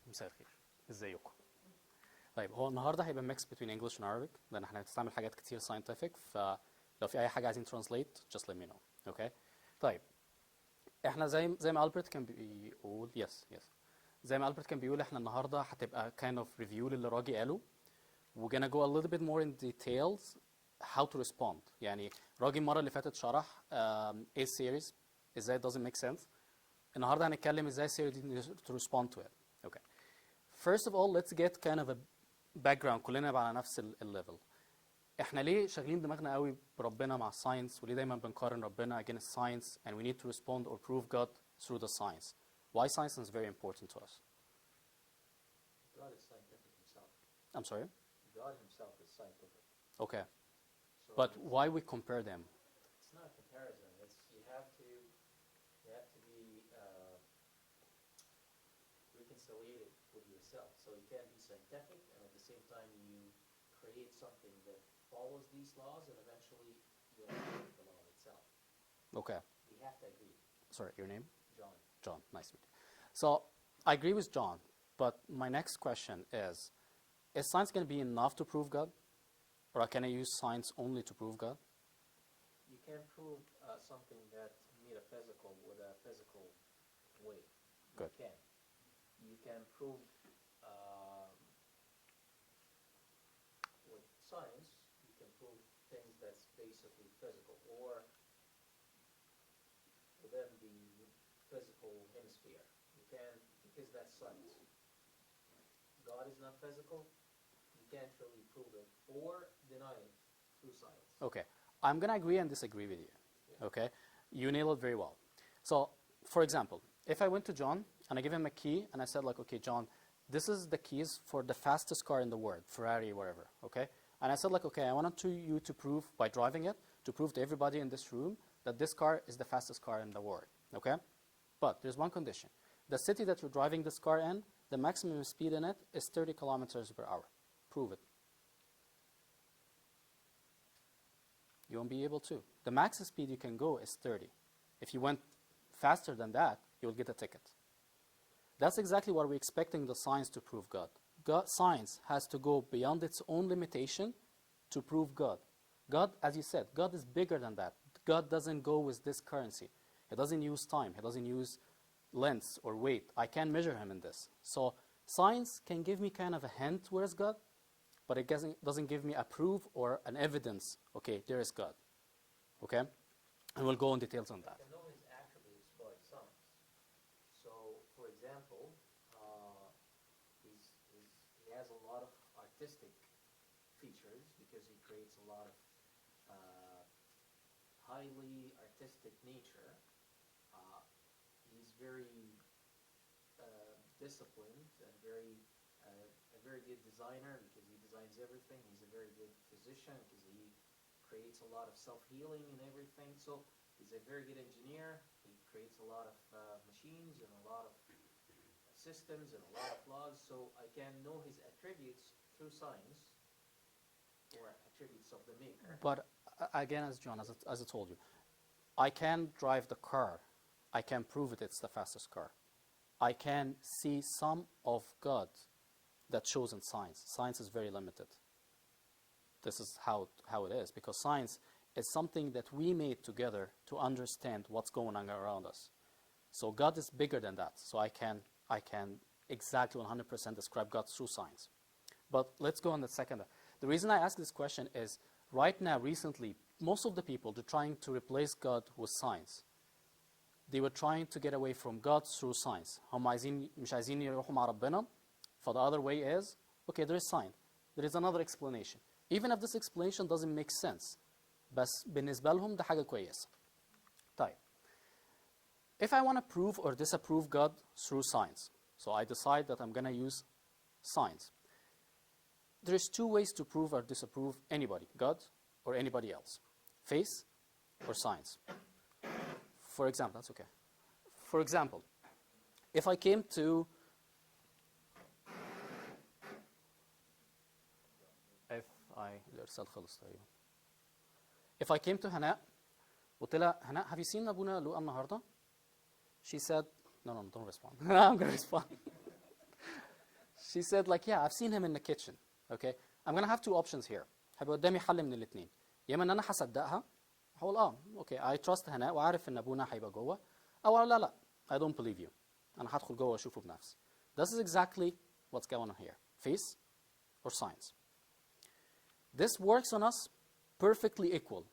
مساء الخير، ازيكم؟ طيب هو النهارده هيبقى ميكس بين انجلش and Arabic لان احنا هنستعمل حاجات كتير scientific، فلو في اي حاجه عايزين translate just let me know. اوكي طيب احنا زي ما ألبرت كان بيقول زي ما ألبرت كان بيقول احنا النهارده هتبقى kind of review للي راجي قاله. We're gonna go a little bit more in details how to respond. يعني راجي المره اللي فاتت شرح ايه series ازاي it doesn't make sense. النهارده هنتكلم ازاي series دي to respond to it. Okay. First of all, let's get kind of a background. كلنا نبقى على نفس الليفل. احنا ليه شاغلين دماغنا قوي بربنا مع الساينس، وليه دايما بنقارن ربنا against science and we need to respond or prove God through the science? Why science is very important to us? God is scientific himself. I'm sorry? God himself is scientific. Okay. So But why we compare them? it's not a comparison. It's you have to be reconciliated with yourself. So you can't be scientific and at the same time you create something that follows these laws and eventually you'll create the law itself. Okay. We have to agree. Sorry, your name? John. John, nice to meet you. So I agree with John, but my next question is science going to be enough to prove God? Or can I use science only to prove God? You can't prove something that's metaphysical with a physical way. Good. You can. You can prove with science, you can prove things that's basically physical or within the physical hemisphere. You can, because that's science. God is not physical. You can't really prove it or deny it through science. Okay. I'm going to agree and disagree with you. Yeah. Okay? You nailed it very well. So, for example, if I went to John and I give him a key and I said like, okay, John, this is the keys for the fastest car in the world, Ferrari, whatever, okay? And I said like, okay, I wanted you to prove by driving it, to prove to everybody in this room that this car is the fastest car in the world, okay? But there's one condition. The city that you're driving this car in, the maximum speed in it is 30 kilometers per hour. Prove it. You won't be able to. The max speed you can go is 30. If you went faster than that, you'll get a ticket. That's exactly what we're expecting the science to prove God. Science has to go beyond its own limitation to prove God. God, as you said, God is bigger than that. God doesn't go with this currency. He doesn't use time. He doesn't use length or weight. I can't measure him in this. So science can give me kind of a hint where's God, but it doesn't give me a proof or an evidence, okay, there is God. Okay? And we'll go in details on that. You can know his attributes by science. So, for example, he has a lot of artistic features because he creates a lot of highly artistic nature. He's very disciplined and a very good designer because he designs everything. He's a very good physician because he creates a lot of self-healing and everything. So he's a very good engineer. He creates a lot of machines and a lot of systems and a lot of laws. So I can know his attributes through science or attributes of the maker. But again, as John, as I told you, I can drive the car. I can prove it's the fastest car. I can see some of God that shows in science. Science is very limited. This is how it is, because science is something that we made together to understand what's going on around us. So God is bigger than that. So I can exactly 100% describe God through science. But let's go on the second. The reason I ask this question is right now, recently, most of the people, they're trying to replace God with science. They were trying to get away from God through science. مش عايزين يروحوا مع ربنا. For the other way is, okay, there is science. There is another explanation. Even if this explanation doesn't make sense, بس بالنسبة لهم ده حاجة كويسة. طيب. If I want to prove or disapprove God through science, so I decide that I'm going to use science. There's two ways to prove or disapprove anybody, God or anybody else. Faith or science. For example, that's okay. For example, if I came to If I came to Hana, قلت لها Hana, have you seen أبونا لوقا النهارده? She said, no, don't respond. I'm going to respond. she said like, yeah, I've seen him in the kitchen. Okay, I'm gonna have two options here. هيبقى قدامي حل من الاثنين. يا اما ان انا هصدقها هقول اوكي I trust هناء وعارف ان ابونا هيبقى جوه، او لا I don't believe you. انا هدخل جوه واشوفه بنفسي. This is exactly what's going on here. Faith or science. This works on us perfectly equal.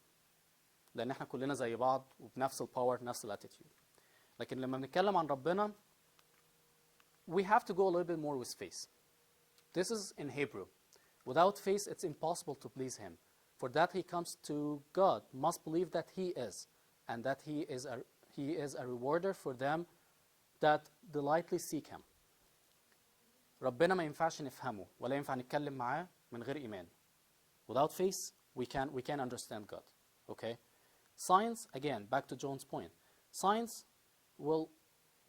لان احنا كلنا زي بعض وبنفس الباور نفس الاتيتيود. لكن لما بنتكلم عن ربنا we have to go a little bit more with faith. This is in Hebrew. Without faith, it's impossible to please him. For that he comes to God, must believe that he is, and that he is a rewarder for them that delightfully seek him. ربنا ما ينفعش نفهمه ولا ينفع نتكلم معاه من غير إيمان. Without faith, we can't understand God. Okay? Science, again, back to John's point. Science will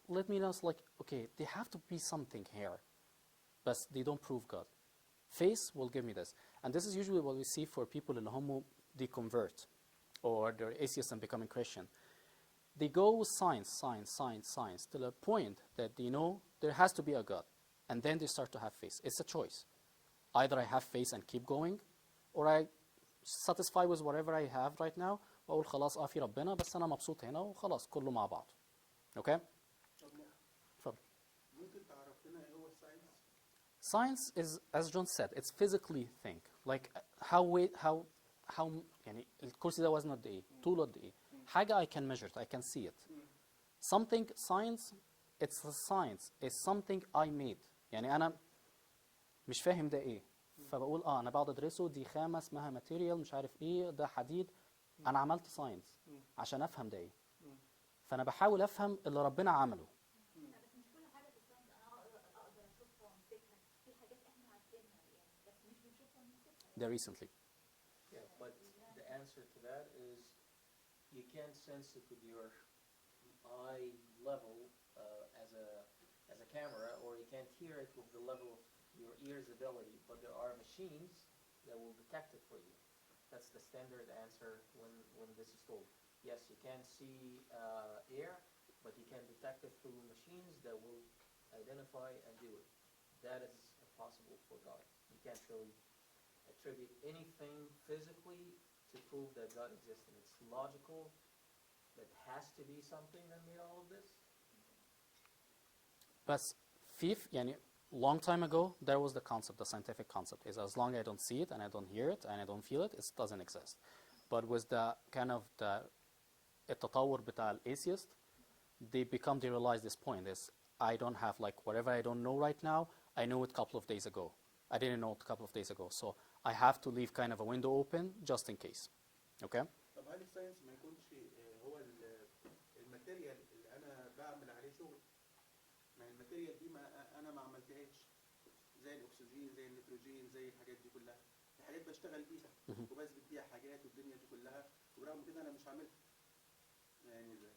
let me know, like, okay, there have to be something here, but they don't prove God. Faith will give me this. And this is usually what we see for people in Homo deconvert, or they're atheists and becoming Christian. They go with science, to the point that they know there has to be a God. And then they start to have faith. It's a choice. Either I have faith and keep going, or I satisfy with whatever I have right now, وأقول خلاص في ربنا بس أنا مبسوط هنا وخلاص كله مع بعض. Okay? Science is, as John said, it's physically thing. Like how يعني الكرسي ده وزنه قد ايه؟ طوله قد ايه؟ حاجة I can measure it, I can see it. Something science, it's a science, it's something I made. يعني أنا مش فاهم ده ايه. فبقول أنا بقعد أدرسه، دي خامة اسمها ماتيريال مش عارف ايه، ده حديد. أنا عملت ساينس عشان أفهم ده ايه. فأنا بحاول أفهم اللي ربنا عمله. There recently. Yeah, but the answer to that is you can't sense it with your eye level as a camera, or you can't hear it with the level of your ear's ability. But there are machines that will detect it for you. That's the standard answer when this is told. Yes, you can't see air, but you can detect it through machines that will identify and do it. That is impossible for God. You can't really attribute anything physically to prove that God exists, and it's logical. That has to be something that made all of this. بس يعني long time ago there was the concept, the scientific concept is as long as I don't see it and I don't hear it and I don't feel it, it doesn't exist. But with the kind of the التطور بتاع atheist, they realize this point is I don't have like whatever I don't know right now, I knew it a couple of days ago. I didn't know it a couple of days ago, so I have to leave kind of a window open just in case. Okay? طب هل الساينس ما يكونش هو الماتيريال اللي انا بعمل عليه شغل؟ ما الماتيريال دي ما انا ما عملتهاش، زي الاكسجين زي النيتروجين زي الحاجات دي كلها، دي حاجات بشتغل بيها وبثبت بيها حاجات والدنيا دي كلها، ورغم كده انا مش عاملها. يعني ده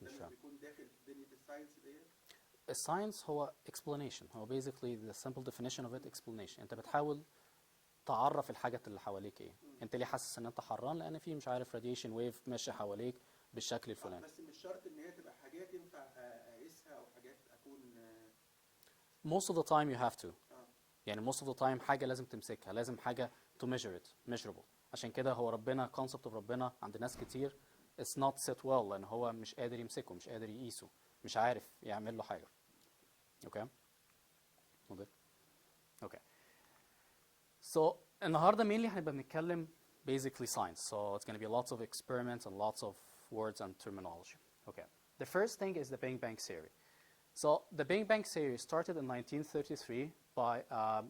مش بيكون داخل دنيا الساينس ديت؟ الساينس هو explanation، هو basically the simple definition of it explanation. انت بتحاول تعرف الحاجات اللي حواليك ايه. انت ليه حاسس ان انت حران؟ لان في مش عارف radiation wave ماشي حواليك بالشكل الفلاني. بس مش شرط ان هي تبقى حاجات ينفع اقيسها او حاجات اكون most of the time you have to. يعني most of the time حاجة لازم تمسكها، لازم حاجة to measure it, measurable. عشان كده هو ربنا concept of ربنا عند ناس كتير it's not set well، لان هو مش قادر يمسكه، مش قادر يقيسه، مش عارف يعمل له حاجة. Okay? Okay. So النهارده mainly هنبقى بنتكلم basically science. So it's going to be lots of experiments and lots of words and terminology. Okay. The first thing is the Big Bang theory. So the Big Bang theory started in 1933 by a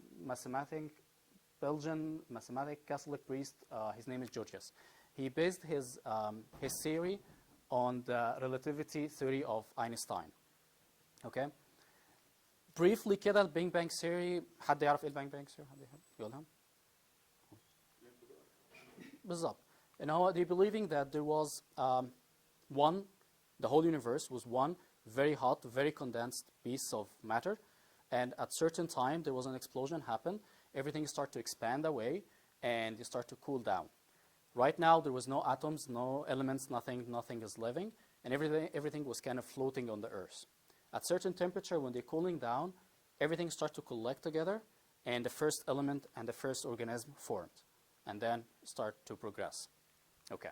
Belgian mathematic Catholic priest. His name is Georgius. He based his theory on the relativity theory of Einstein. Okay. Briefly كده البيج بانج ثيوري، حد يعرف ايه البيج بانج ثيوري؟ حد يقولها؟ بالظبط. ان هو they believing that there was the whole universe was one very hot, very condensed piece of matter, and at certain time there was an explosion happen, everything started to expand away, and it started to cool down. Right now there was no atoms, no elements, nothing is living, and everything was kind of floating on the earth. At certain temperature, when they're cooling down, everything starts to collect together, and the first element and the first organism formed, and then start to progress. Okay.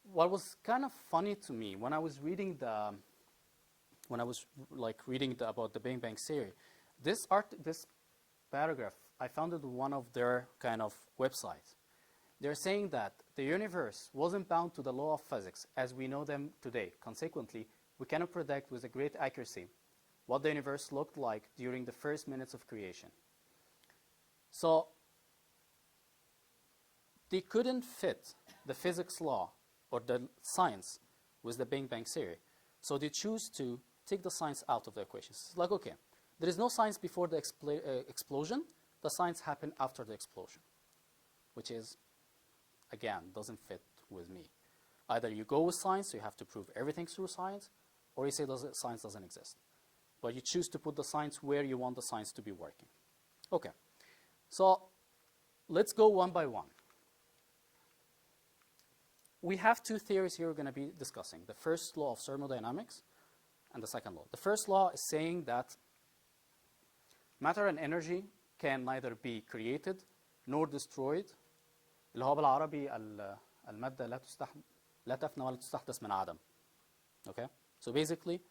What was kind of funny to me when I was reading about the Big Bang theory, this paragraph, I found it on one of their kind of websites. They're saying that the universe wasn't bound to the law of physics as we know them today. Consequently, we cannot predict with a great accuracy what the universe looked like during the first minutes of creation. So they couldn't fit the physics law or the science with the Big Bang theory. So they choose to take the science out of the equations. It's like, okay, there is no science before the explosion. The science happened after the explosion, which is, again, doesn't fit with me. Either you go with science, so you have to prove everything through science, or you say science doesn't exist. But you choose to put the science where you want the science to be working. Okay, so let's go one by one. We have two theories here we're going to be discussing. The first law of thermodynamics and the second law. The first law is saying that matter and energy can neither be created nor destroyed. اللي هو بالعربي المادة لا تفنى ولا تستحدث من عدم. Okay? So basically,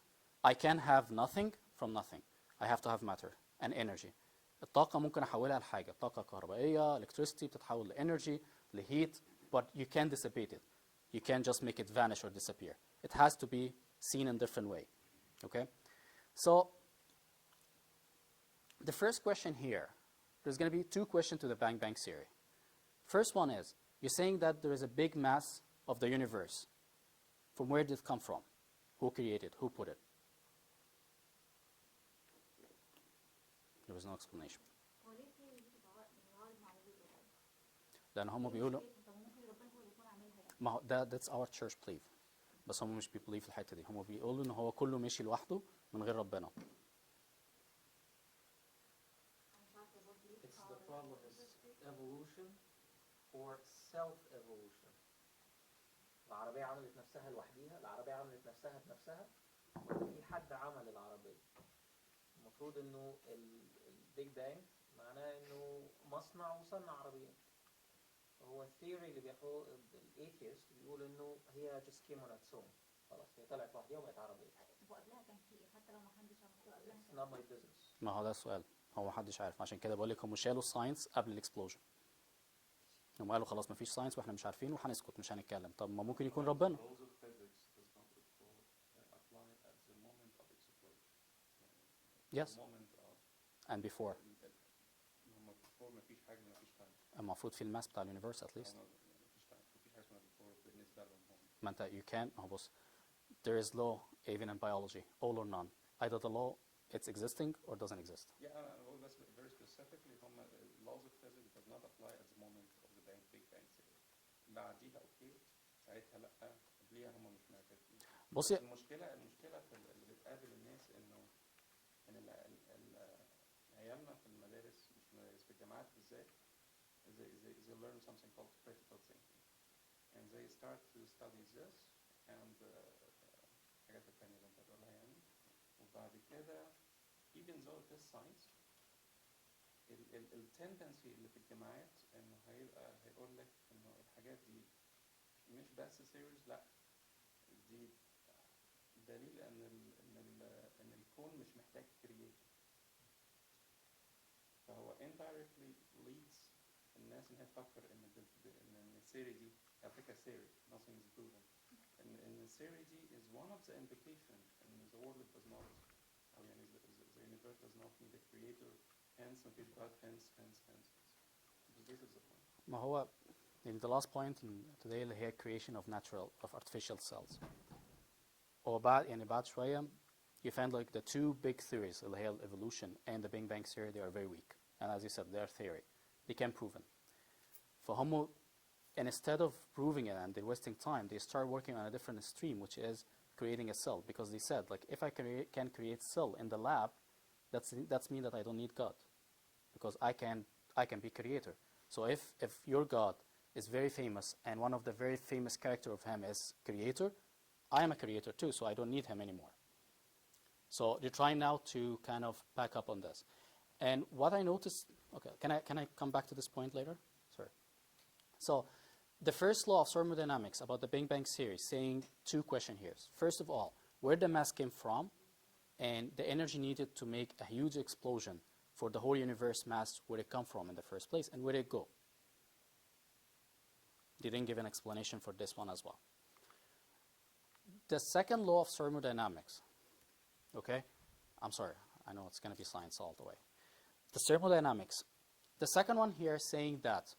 I can have nothing from nothing. I have to have matter and energy. الطاقة ممكن أحولها لحاجة. طاقة كهربائية, electricity بتتحول لenergy, لheat, but you can't dissipate it. You can't just make it vanish or disappear. It has to be seen in a different way. Okay? So the first question here, there's going to be two questions to the Big Bang theory. First one is, you're saying that there is a big mass of the universe. From where did it come from? Who created it? Who put it? There was no explanation. لأن هم بيقولوا ما هو that's our church belief. بس هم مش بيبليف الحتة دي. هم بيقولوا إن هو كله ماشي لوحده من غير ربنا. It's the problem is evolution or self-evolution. العربية عملت نفسها لوحديها، العربية عملت نفسها بنفسها، ولا في حد عمل العربية؟ المفروض إنه البيج بانج معناه إنه مصنع وصنع عربية. هو الثيوري اللي بياخده الايثيست بيقول إنه هي just came on its own. خلاص هي طلعت لوحديها وبقت عربية. وقبلها كان في حتى لو ما حدش عمل قبلها. It's not my business. ما هو ده السؤال. هو ما حدش عارف. عشان كده بقول لك هم شالوا الساينس قبل الاكسبلوجن. هم قالوا خلاص ما فيش ساينس واحنا مش عارفين وهنسكت مش هنتكلم. طب ما ممكن يكون ربنا. Yes. And before. المفروض في الماس بتاع اليونيفرس at least. ما انت you can't. هو بص. There is law even in biology, all or none. Either the law it's existing or doesn't exist. Yeah, very specifically, laws of physics does not apply at the moment of the Big Bang theory. بعديها اوكي، ساعتها لا، قبليها هم مش معترفين. بصي المشكلة في اللي بتقابل الناس انه عيالنا في المدارس، مش المدارس، في الجامعات بالذات، they learn something called critical thinking, and they start to study this and الحاجات التانية اللي انت بتقولها يعني، وبعد كده even though it is science, التندنسي اللي في الجامعات انه هيقول لك انه الحاجات دي مش بس theories، لا دي دليل ان الكون مش محتاج creator. فهو indirectly leads الناس ان هي تفكر ان الثيوري دي على فكره theory, nothing is proven. ان الثيوري دي is one of the implication ان the world does not أو يعني the universe does not need a creator, hence مفيش God, hence. This is the point. ما هو in the last point today اللي هي creation of artificial cells. بعد شوية you find like the two big theories اللي هي evolution and the Big Bang theory, they are very weak. And as you said, they are theory. They can't prove it. فهم and instead of proving it and they're wasting time, they start working on a different stream, which is creating a cell. Because they said, like, if I can create cell in the lab, that's mean that I don't need God. Because I can be creator. So if your God is very famous and one of the very famous character of him is creator, I am a creator too, so I don't need him anymore. So they're trying now to kind of back up on this. And what I noticed, okay, can I come back to this point later? Sorry. So the first law of thermodynamics about the Big Bang theory saying two questions here. First of all, where the mass came from and the energy needed to make a huge explosion for the whole universe mass, where it come from in the first place and where it go. They didn't give an explanation for this one as well. The second law of thermodynamics, okay? I'm sorry, I know it's going to be science all the way. The thermodynamics. The second one here is saying that,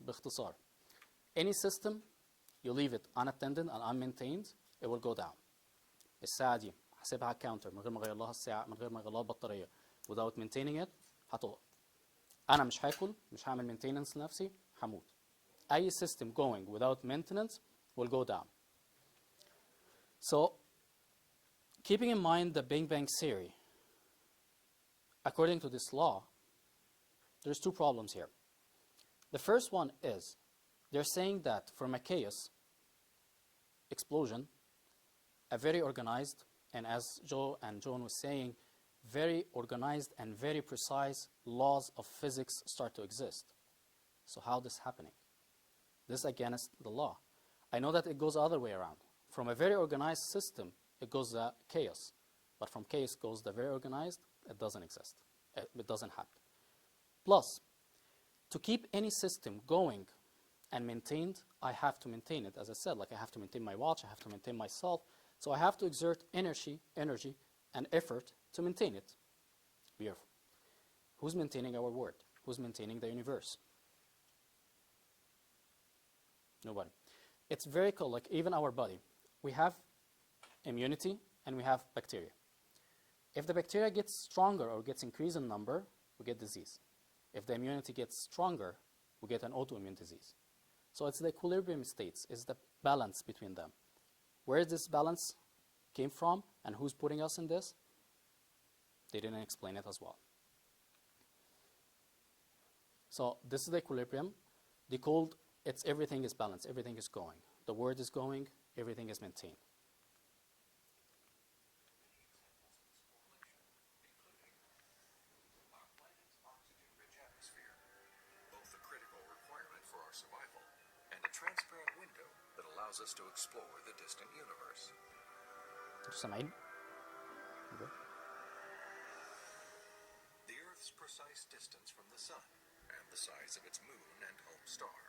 باختصار, any system, you leave it unattended and unmaintained, it will go down. الساعة دي هسيبها على الكاونتر من غير ما اغير لها الساعة، من غير ما اغير لها البطارية، without maintaining it هتقف. أنا مش هاكل، مش هعمل maintenance لنفسي، هموت. أي system going without maintenance will go down. So, keeping in mind the Big Bang theory, according to this law, there's two problems here. The first one is, they're saying that from a chaos explosion, a very organized, and as Joe and John was saying, very organized and very precise laws of physics start to exist. So how this happening? This is against the law. I know that it goes the other way around. From a very organized system, it goes the chaos. But from chaos goes the very organized, it doesn't exist. It doesn't happen. Plus, to keep any system going and maintained, I have to maintain it. As I said, like I have to maintain my watch, I have to maintain myself. So I have to exert energy, and effort to maintain it. Beautiful. Who's maintaining our world? Who's maintaining the universe? Nobody. It's very cool. Like even our body, we have immunity and we have bacteria. If the bacteria gets stronger or gets increased in number, we get disease. If the immunity gets stronger, we get an autoimmune disease. So it's the equilibrium states, it's the balance between them. Where this balance came from and who's putting us in this, they didn't explain it as well. So this is the equilibrium. They called it's everything is balanced, everything is going. The word is going, everything is maintained. Survival, and a transparent window that allows us to explore the distant universe. سامعين؟ The Earth's precise distance from the Sun, and the size of its moon and home star.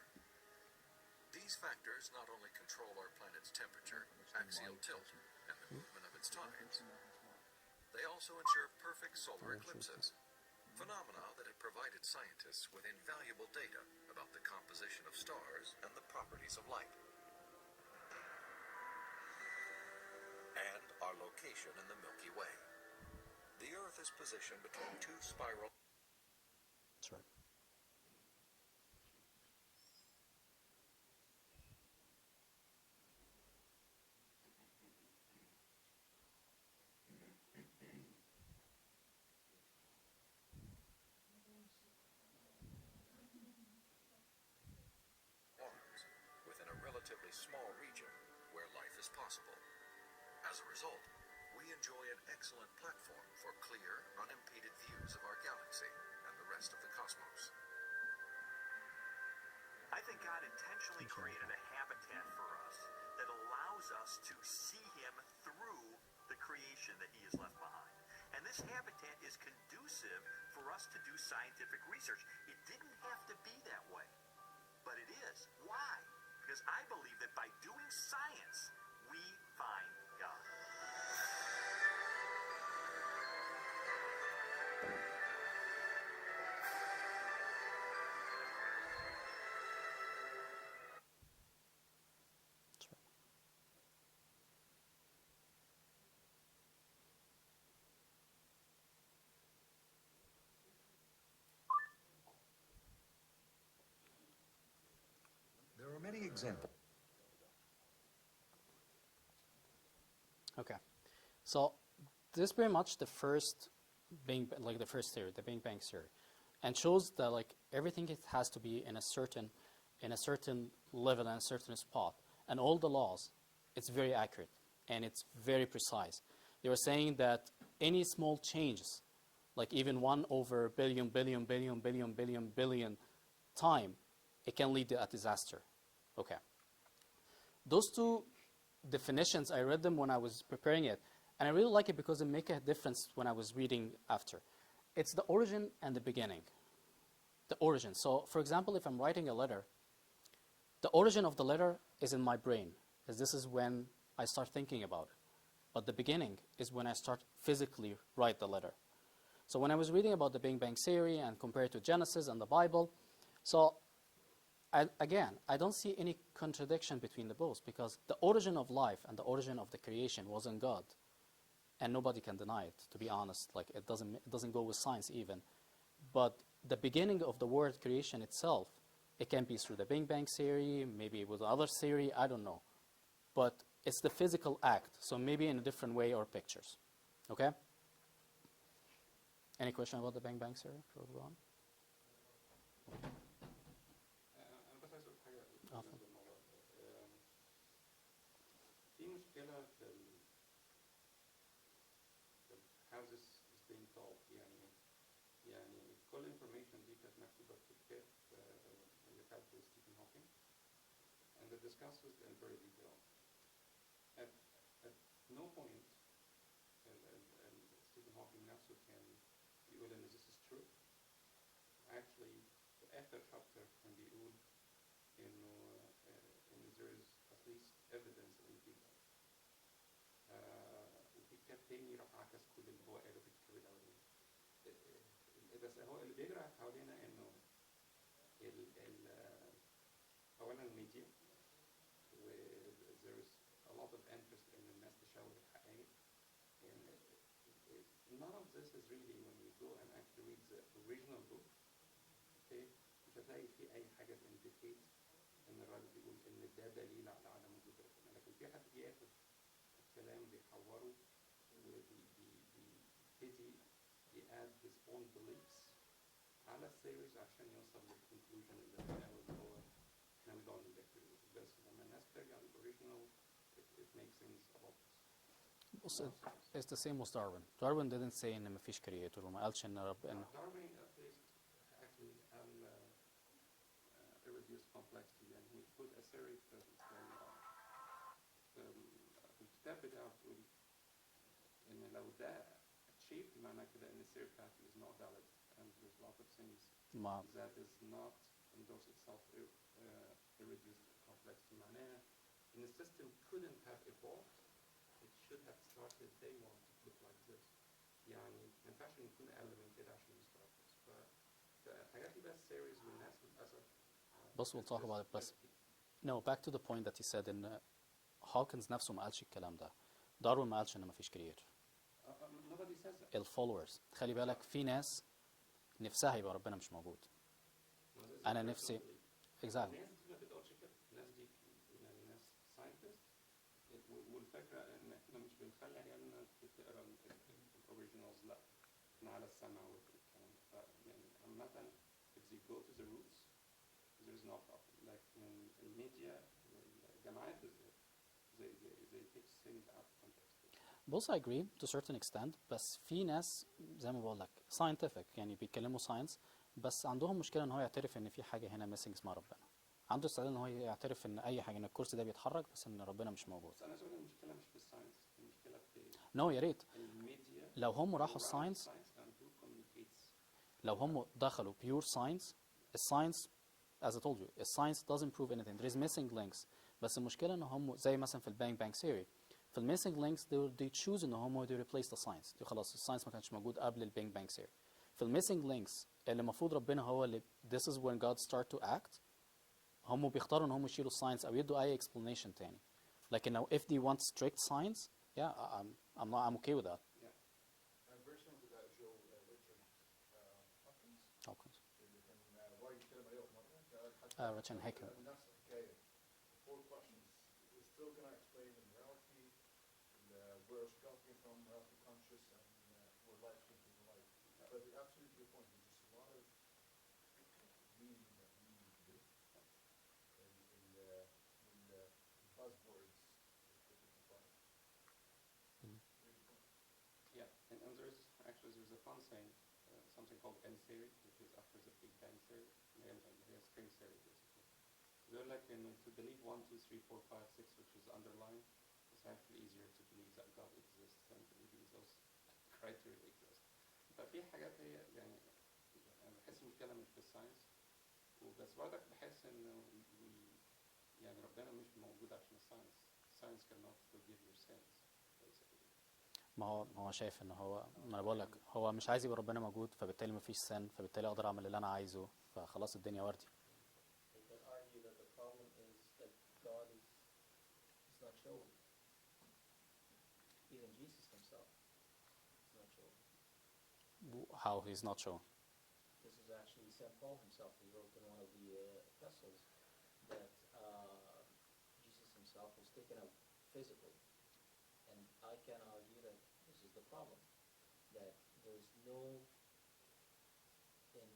These factors not only control our planet's temperature, axial tilt, and the movement of its tides, they also ensure perfect solar eclipses. Phenomena that have provided scientists with invaluable data about the composition of stars and the properties of light. And our location in the Milky Way. The Earth is positioned between two spiral... That's right. within a relatively small region where life is possible. As a result, we enjoy an excellent platform for clear, unimpeded views of our galaxy and the rest of the cosmos. I think God intentionally created a habitat for us that allows us to see Him through the creation that He has left behind. And this habitat is conducive for us to do scientific research. It didn't have to be that way, but it is. Why? Because I believe that by doing science, we find God. There are many examples. Okay, so this is pretty much the first the first theory, the Big Bang theory, and shows that like everything it has to be in a certain level and a certain spot, and all the laws, it's very accurate and it's very precise. They were saying that any small changes, like even 1/billion time, it can lead to a disaster. Okay. Those two definitions, I read them when I was preparing it, and I really like it because they make a difference when I was reading after. It's the origin and the beginning. The origin. So, for example, if I'm writing a letter, the origin of the letter is in my brain, because this is when I start thinking about it. But the beginning is when I start physically write the letter. So when I was reading about the Big Bang Theory and compared to Genesis and the Bible, so I don't see any contradiction between the both, because the origin of life and the origin of the creation was in God, and nobody can deny it. To be honest, like it doesn't go with science even. But the beginning of the word creation itself, it can be through the Big Bang Theory, maybe with other theory, I don't know. But it's the physical act, so maybe in a different way or pictures. Okay? Any question about the Big Bang Theory before we go on? أنا بس عايز أقول حاجة عفوا. بالنسبة للموضوع ده. في مشكلة في how this is being taught. يعني كل information دي كانت مكتوبة في كتاب اللي كاتبه ستيفن هوكينج, and they discuss it in very detail. At no point ستيفن هوكينج نفسه كان بيقول إن this is true. Actually, في آخر chapter كان بيقول إنه there is at least evidence إن في God. وفي كتاب تاني راح عكس كل اللي هو قاله في الكتاب الأولاني. بس هو اللي بيجرى حوالينا إنه أولا الميديا, there is a lot of interest إن الناس تشوه الحقائق. None of this is really, when you go and actually read the original book, okay, مش هتلاقي فيه أي حاجة indicate إن الراجل بيقول إن ده دليل على عدم وجود ربنا. لكن في حد بياخد الكلام بيحوره وبيبتدي يadd his own beliefs على الثيوريز عشان يوصل للconclusion اللي هو احنا we don't need a creator. بس لما الناس ترجع للoriginal, it makes things a lot. بص, it's the same with Darwin. Darwin didn't say إن مفيش creator وما قالش إن ربنا. Darwin at least actually reduced complexity, and he put a theory في الكتاب بتاعه بتقول إن لو ده achieved معناه كده إن الثيوري بتاعته is not valid, and there's a lot of things that is not endorse itself reduced complexity. معناها إن the system couldn't have evolved. It should have started day one to look like this. يعني ما ينفعش نكون أقل من كده عشان يستارت this. فالحاجات دي بس series والناس للأسف. بس we'll talk about it. بس no, back to the point that he said إن هوكنز نفسه ما قالش الكلام ده. داروين ما قالش إن ما فيش creator. Nobody says that. الفولورز, خلي بالك في ناس نفسها يبقى ربنا مش موجود. أنا نفسي exactly. الناس دي ما بتقولش كده. الناس دي يعني ناس scientists, والفكرة إن إحنا مش بنخلي عيالنا تقرا الأوريجينالز, لا إحنا على السمع والكلام ده. يعني عامة if they go to the roots there is no problem. لكن الميديا والجامعات بالذات they take things out of context. بص I agree to a certain extent, بس في ناس زي ما بقول لك scientific يعني بيتكلموا science, بس عندهم مشكلة إن هو يعترف إن في حاجة هنا missing اسمها ربنا. عنده استعداد إن هو يعترف إن أي حاجة, إن الكرسي ده بيتحرك بس إن ربنا مش موجود. بس أنا أقول المشكلة مش في الساينس, المشكلة في يا ريت الميديا. لو هم راحوا الساينس, لو هم دخلوا pure science, الساينس as I told you, الساينس doesn't prove anything. There is missing links. بس المشكلة إن هم زي مثلا في البانج بانج ثيوري, في الميسنج links they choose إن هم they replace the science. دي خلاص الساينس ما كانش موجود قبل البانج بانج ثيوري. في الميسنج links اللي المفروض ربنا هو اللي this is when God start to act, هم بيختاروا إن هم يشيلوا الساينس أو يدوا أي explanation تاني. لكن now if they want strict science, yeah, I'm okay with that. very similar to that is your Richard Hawkins. اللي كان وايد يتكلم عليه مرة. Richard Haken. نفس الحكاية. Four questions. It's still gonna explain the morality, where is God came from, morality conscious, and where life came from life. But absolutely your point. There's just a lot of reading that we need to do. In buzzwords that people can find. Really cool. And there's a fun saying, something called M theory, which is after the Big Bang theory, اللي هي string theory basically. They're like to believe 1, 2, 3, 4, 5, 6, which is underlying, it's actually easier to believe that God exists than to believe those criteria exist. ففي حاجات هي يعني أنا بحس المشكلة مش في الساينس، وبس برضك بحس إنه يعني ربنا مش موجود عشان الساينس. Science cannot forgive your sins basically. ما هو شايف ان هو، ما انا بقول لك هو مش عايز يبقى ربنا موجود، فبالتالي مفيش سن، فبالتالي اقدر اعمل اللي انا عايزه، فخلاص الدنيا وردي. They can argue that the problem is that God is not shown. Even Jesus himself is not shown. How he's not shown? This is actually St. Paul himself. He wrote in one of the epistles that Jesus himself was taken out physically. And I can argue that this is the problem, that there's no, in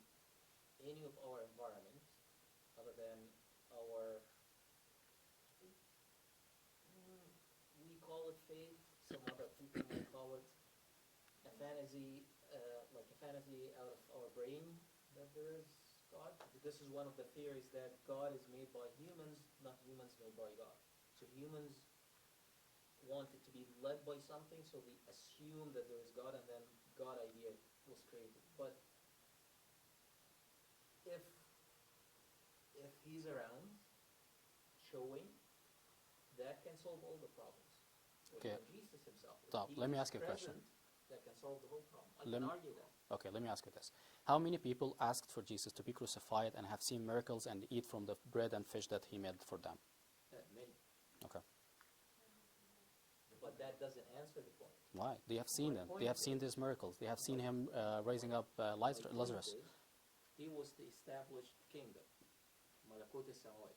any of our environment, other than our, we call it faith, some other people may call it a fantasy, like a fantasy out of our brain that there is God. This is one of the theories, that God is made by humans, not humans made by God. So humans wanted to be led by something, so they assume that there is God, and then God idea was created. But if he's around, showing, that can solve all the problems. Okay. Jesus himself, if Stop. he Let me is ask you a question. present, that can solve the whole problem. I Let can me- argue that. Okay, let me ask you this. How many people asked for Jesus to be crucified and have seen miracles and eat from the bread and fish that he made for them? Many. Okay. But that doesn't answer the point. Why? They have seen My them. point They have seen is- these miracles. They have seen him raising up My point Lazarus. is, he was the established kingdom. ملكوت السماوات.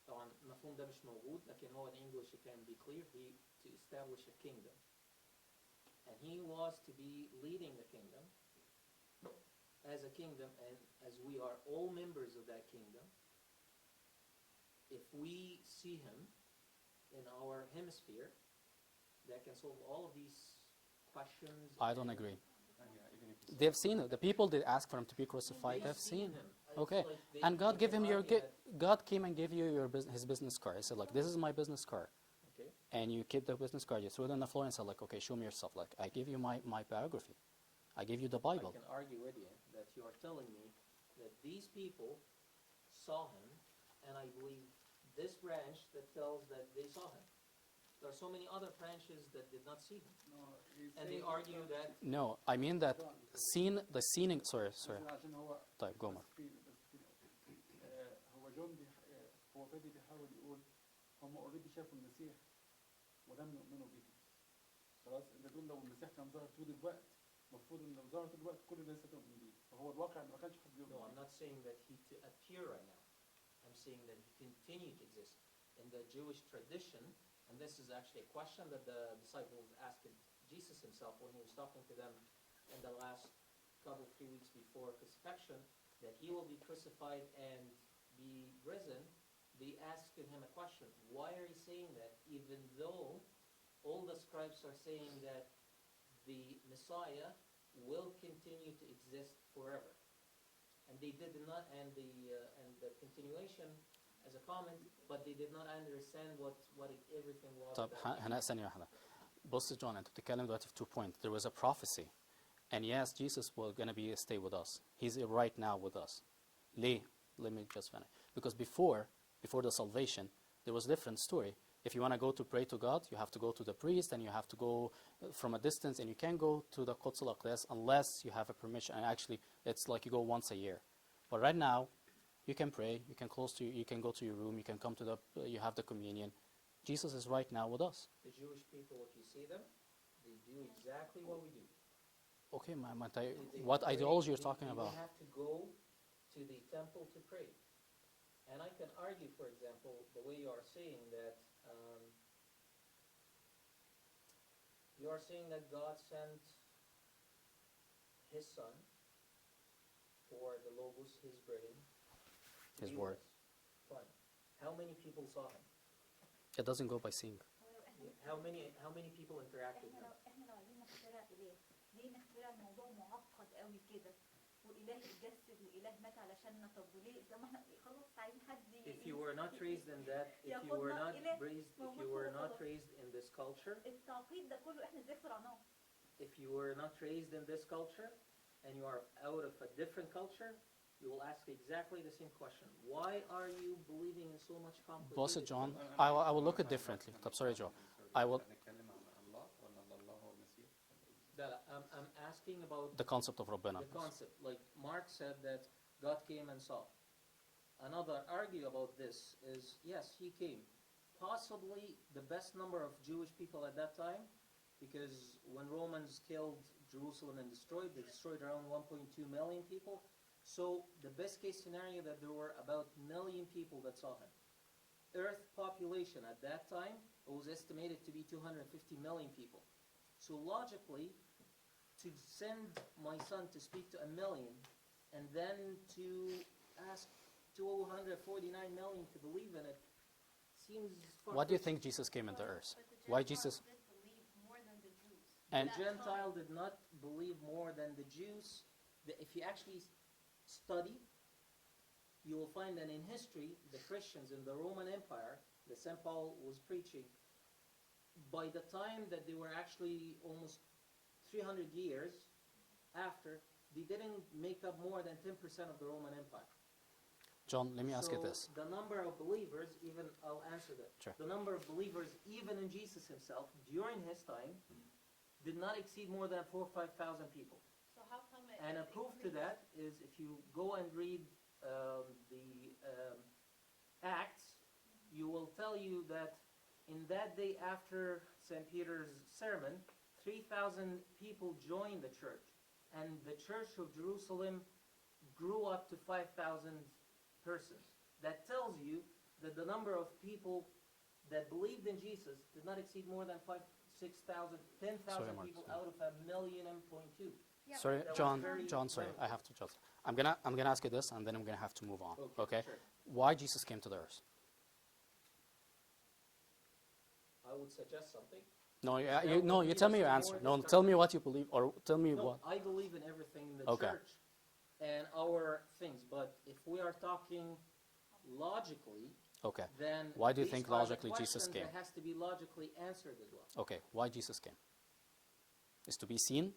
طبعا المفهوم ده مش موجود، لكن هو in English it can be clear. He to establish a kingdom. And he was to be leading the kingdom as a kingdom, and as we are all members of that kingdom, if we see him in our hemisphere, that can solve all of these questions. I don't and agree. Yeah, even if you They've seen it. The people that ask for him to be crucified, they've seen. him. It's Okay. like they- And God they give can him your argue that- God came and gave you his business card. He said like, this is my business card. Okay. And you keep the business card, you throw it on the floor and say like, okay, show me yourself. Like, I give you my biography. I give you the Bible. I can argue with you that you are telling me that these people saw him, and I believe this branch that tells that they saw him. There are so many other branches that did not see him, No, he's and they saying argue that No, I mean that the seeing, sorry. عشان هو طيب جمر. هو جون هو فادي بيحاول يقول هم اوريدي شافوا المسيح ولم يؤمنوا به. خلاص انت تقول لو المسيح كان ظهر طول الوقت، المفروض ان لو ظهر طول الوقت كل الناس هتؤمن بيه، فهو الواقع ان ما كانش حد يؤمن no, I'm بيه. not saying that he to appear right now. I'm saying that he continued to exist in the Jewish tradition, and this is actually a question that the disciples asked Jesus himself when he was talking to them in the last couple 3 weeks before crucifixion, that he will be crucified and be risen. They asked him a question: why are you saying that, even though all the scribes are saying that the Messiah will continue to exist forever? And they did not, and the continuation as a comment, but they did not understand what everything was. طب about. هنا ثانية واحدة. بص جون، انت بتتكلم دلوقتي في 2 points. There was a prophecy. And yes, Jesus was going to be stay with us. He's right now with us. ليه? Let me just finish. Because before the salvation, there was a different story. If you want to go to pray to God, you have to go to the priest, and you have to go from a distance, and you can't go to the Quds al-Aqdas unless you have a permission. And actually, it's like you go once a year. But right now, you can pray, you can go to your room, you can come to you have the communion. Jesus is right now with us. The Jewish people, if you see them, they do exactly what we do. Okay, They what pray, ideology you're talking they about? have to go to the temple to pray. And I can argue, for example, the way you are saying that you are saying that God sent his son, or the Logos, his brain, to His be word. with us. Fine. How many people saw him? It doesn't go by seeing. How many people interacted with him? احنا لو عايزين نخترع اله، ليه نخترع الموضوع معقد قوي كده؟ واله اتجسد واله مات علشاننا، طب وليه؟ طب ما احنا خلاص عايزين حد If you were not raised in that, if you were not raised in this culture, التعقيد ده كله احنا ازاي اخترعناه؟ if you were not raised in this culture and you are out of a different culture, you will ask exactly the same question. Why are you believing in so much بص complicated? جون I will look at differently. طب sorry Joe. I will نتكلم عن الله ولا الله هو المسيح؟ لا I'm asking about the concept of ربنا. the concept. Like Mark said that God came and saw. Another argue about this is, yes, he came. Possibly the best number of Jewish people at that time, because when Romans killed Jerusalem and they destroyed around 1.2 million people. So the best case scenario that there were about 1 million people that saw him. Earth population at that time was estimated to be 250 million people. So logically, to send my son to speak to 1 million and then to ask 249 million to believe in it seems Why do you think Jesus came into earth? Why Jesus? And The Gentile did not believe more than the Jews. If you actually study, you will find that in history, the Christians in the Roman Empire, that St. Paul was preaching, by the time that they were actually almost 300 years after, they didn't make up more than 10% of the Roman Empire. John, let me ask you So this. the number of believers, even I'll answer that. Sure. The number of believers, even in Jesus himself, during his time, did not exceed more than 4,000 or 5,000 people. So how come it And a proof to that is if you go and read the Acts, you will tell you that in that day after St. Peter's sermon, 3,000 people joined the church. And the church of Jerusalem grew up to 5,000 persons. That tells you that the number of people that believed in Jesus did not exceed more than 5,000, 6,000, 10,000 Mark, people sorry. out of 1.2 million. Sorry, That was John. very John, sorry, limited. I have to just. I'm gonna ask you this, and then I'm gonna have to move on. Okay? Sure. Why Jesus came to the earth? I would suggest something. You tell me your answer. No, tell me what you believe, or tell me No, what. I believe in everything in the Okay. church and our things, but if we are talking logically, Okay. then Why do you these think are the logically Jesus questions came? that has to be logically answered as well. Okay. Why Jesus came? Is to be seen?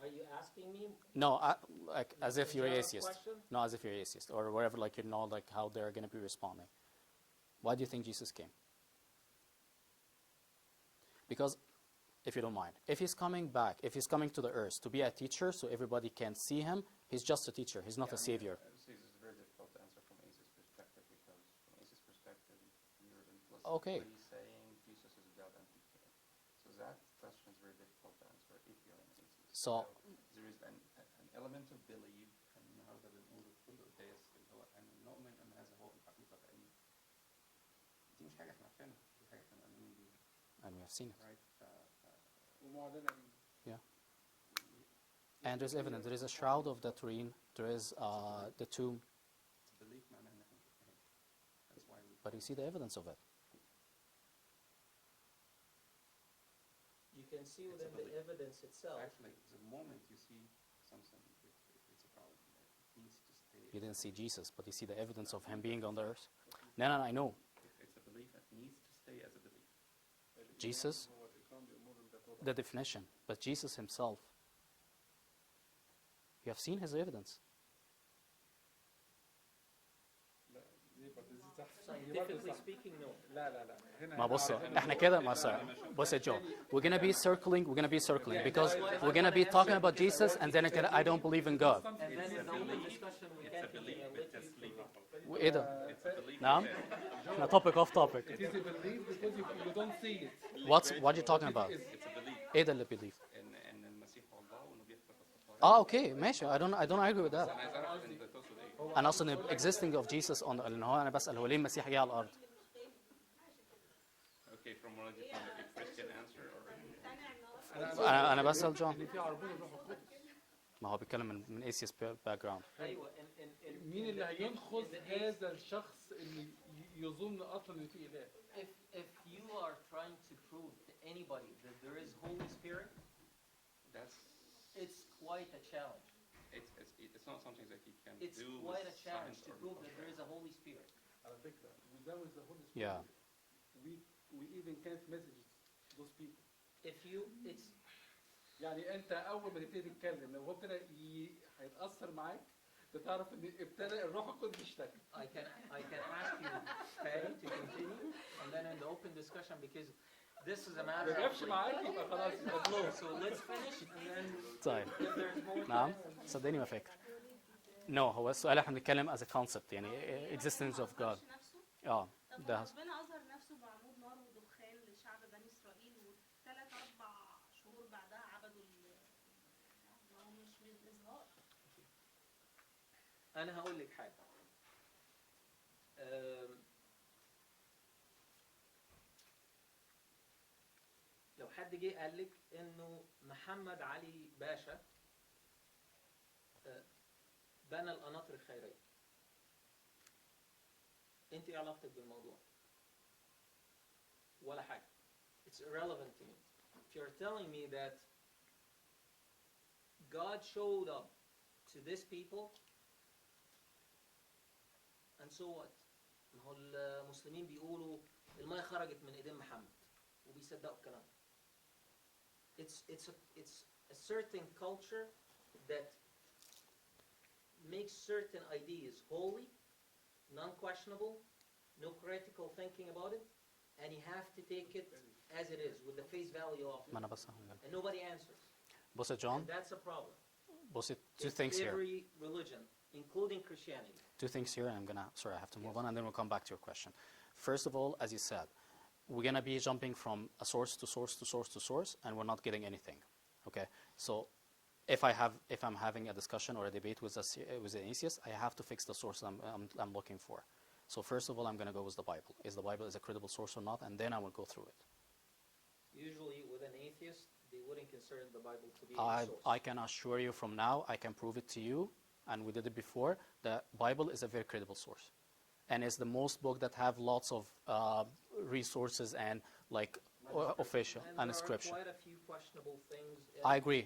Are you asking me? No, like as if you're general atheist. question? No, as if you're atheist, or whatever. Like you know, like how they're gonna be responding. Why do you think Jesus came? Because, if you don't mind, if he's coming back, if he's coming to the earth to be a teacher, so everybody can see him, he's just a teacher. He's not a savior. This is very difficult to answer from ACE's perspective because from ACE's perspective, you're Okay. implicitly saying Jesus is God and he came. So that question is very difficult to answer if you're an atheist. So there is an element of belief and النهارده بنقول في كل قداس اللي هو أن نؤمن أن هذا هو الحقيقة العلمية. دي مش حاجة احنا عارفينها، دي حاجة احنا مؤمنين بيها. and we have seen it. Right? ومعلنة ليه. And there's evidence. There is a shroud of the Turin. There is the tomb. It's belief معناه إن احنا ما شفناهاش. That's why we. But you see the evidence of it. You can see It's a within the belief. evidence itself. Actually, the moment you see something, it's a problem. It needs to stay. You didn't see Jesus, but you see the evidence of him being on the earth. No, I know. It's a belief that needs to stay as a belief. Jesus, هو الإقرام بأمور لا تضع. the definition. But Jesus himself, you have seen his evidence. لا دي برضه دي صح. دي برضه Scientifically صح. speaking, no. لا لا لا هنا ما بص هنا احنا كده ما بص يا جو we're gonna be circling because we're gonna be talking about Jesus and then I don't believe in God. And then in the open discussion, we can continue. I'll let you. وايه ده؟ نعم؟ احنا topic off topic. It is a belief because you don't see it. What are you talking about? It's a belief ايه ده اللي believe؟ إن المسيح هو الله وإنه بيخلق الخطايا. اوكي ماشي I don't argue with that. أنا عايز أعرف أنت تقصد إيه؟ انا اصلا existing of Jesus on ان هو انا بسأل هو ليه المسيح جه على الارض؟ Okay, from what you found a Christian answer or انا بسأل جون. اللي فيه عربون الروح القدس. ما هو بيتكلم من atheist background. أيوة. مين اللي هينخذ هذا الشخص اللي يظن اصلا ان في اله؟ If you are trying to prove to anybody that there is Holy Spirit, That's it's quite a challenge. it's not something that he can It's do quite a with challenge science to or prove that or there is a Holy Spirit. على فكرة without the Holy Spirit Yeah. we even can't message those people. If you, it's, يعني انت اول ما تبتدي تتكلم لو هو ابتدى هيتاثر معاك بتعرف ان ابتدى الروح القدس يشتغل. I can ask you, Patty, to continue, and then in the open discussion, because this is a ما matter جابش of معاك يبقى خلاص يبقى flow. So let's finish, and then طيب if there's more نعم time, صدقني ما فاكر. No هو السؤال احنا بنتكلم as a concept يعني existence of God. اه طب ده ربنا أظهر نفسه بعمود نار ودخان لشعب بني إسرائيل وثلاث أربع شهور بعدها عبدوا ما هو مش إظهار. أنا هقول لك حاجة. لو حد جه قال لك إنه محمد علي باشا بنى القناطر الخيرية، أنت إيه علاقتك بالموضوع؟ ولا حاجة. It's irrelevant to me. If you're telling me that God showed up to these people, and so what? ما هو المسلمين بيقولوا المية خرجت من ايدين محمد وبيصدقوا الكلام. It's a certain culture that makes certain ideas holy, non-questionable, no critical thinking about it, and you have to take it as it is with the face value of it. ما انا بس هقول. And nobody answers. بص يا جون And that's a problem. بص two It's things here. every religion, including Christianity. Two things here, and I'm gonna, sorry, I have to move on, and then we'll come back to your question. First of all, as you said, we're gonna be jumping from a source to source to source to source, and we're not getting anything. Okay, so if I'm having a discussion or a debate with an atheist, I have to fix the source I'm looking for. So first of all, I'm gonna go with the Bible. Is the Bible a credible source or not? And then I will go through it. Usually, with an atheist, they wouldn't consider the Bible to be a source. I can assure you from now, I can prove it to you, and we did it before, the Bible is a very credible source. And it's the most book that have lots of resources and like official and there scripture. are quite a few questionable things. I agree,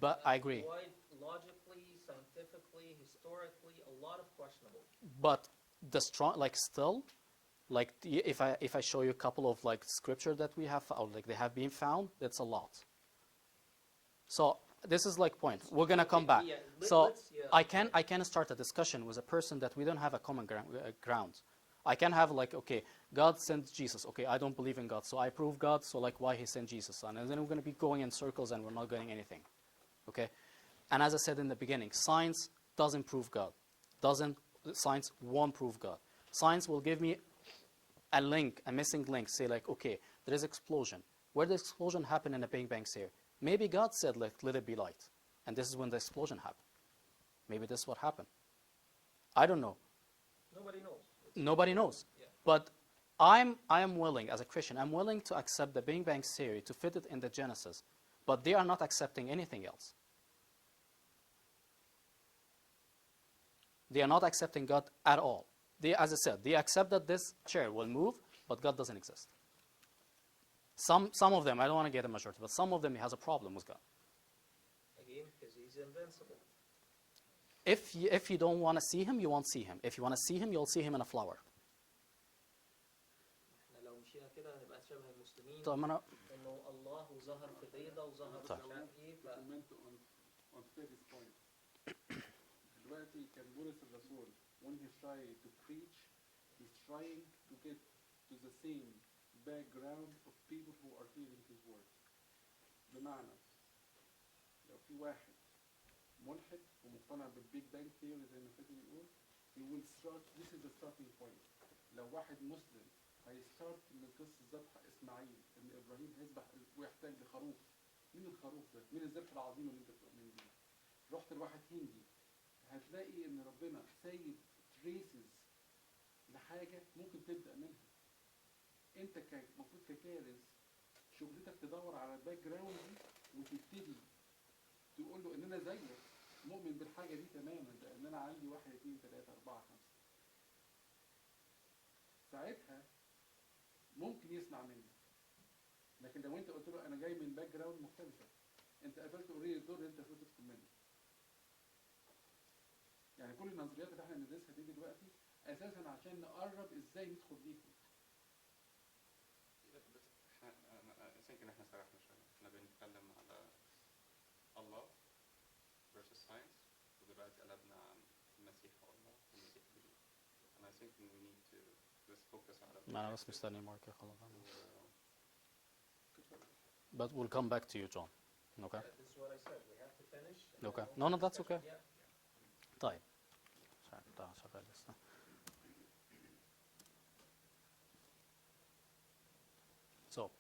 but I agree. Quite logically, scientifically, historically, a lot of questionable. But the strong, like still, like if I show you a couple of like scripture that we have, or like they have been found, that's a lot. So this is like point. We're gonna come back. Yeah, So let's- I can start a discussion with a person that we don't have a common ground. I can have like, okay, God sent Jesus. Okay, I don't believe in God, so I prove God. So like, why He sent Jesus? And then we're gonna be going in circles and we're not getting anything. Okay, and as I said in the beginning, science doesn't prove God. Science won't prove God. Science will give me a link, a missing link. Say like, okay, there is explosion. Where the explosion happened in a Big Bang theory. Maybe God said, like, let it be light. And this is when the explosion happened. Maybe this is what happened. I don't know. Nobody knows. Nobody knows. Yeah. But I am willing, as a Christian, I'm willing to accept the Big Bang theory to fit it in the Genesis. But they are not accepting anything else. They are not accepting God at all. They, as I said, they accept that this chair will move, but God doesn't exist. Some of them, I don't want to get a majority, but some of them, he has a problem with God. Again, because he's invincible. If you don't want to see him, you won't see him. If you want to see him, you'll see him in a flower. احنا لو مشينا كده هنبقى شبه المسلمين طب ما أنا انه الله ظهر في بيضة وظهر في طيب. مش عارف ايه comment on Freddy's point. دلوقتي كان بولس الرسول when he's trying to preach, he's trying to get to the same background of people who are hearing his words. بمعنى لو في واحد ملحد ومقتنع بالبيج بانج ثيوري زي ما فادي بيقول, he will start, this is the starting point. لو واحد مسلم هيستارت من قصة ذبح اسماعيل ان ابراهيم هيذبح ويحتاج لخروف. مين الخروف ده؟ مين الذبح العظيم اللي انت بتؤمن بيه؟ رحت لواحد هندي هتلاقي ان ربنا سايب تريسز لحاجة ممكن تبدأ منها. انت المفروض ككارث شغلتك تدور على الباك جراوند دي وتبتدي تقول له ان انا زيك مؤمن بالحاجة دي تماما, لان انا عندي 1 2 3 4 5. ساعتها ممكن يسمع منك. لكن لو انت قلت له انا جاي من باك جراوند مختلفه، انت قفلت اوريدي الدور اللي انت المفروض تدخل منه. يعني كل النظريات اللي احنا بندرسها دي دلوقتي اساسا عشان نقرب ازاي ندخل بيهم. بس يمكن احنا سرحنا شويه، احنا بنتكلم على الله versus science، ودلوقتي قلبنا عن المسيح والله والمسيح الجديد. and I think we need to just focus على ما أنا بس مستني مارك يخلص. كنت فاهم. But we'll come back to you, John. Okay? This is what I said, we have to finish. and Okay. then No, we'll that's discussion. okay. Yeah. طيب. ده شغال لسه. So,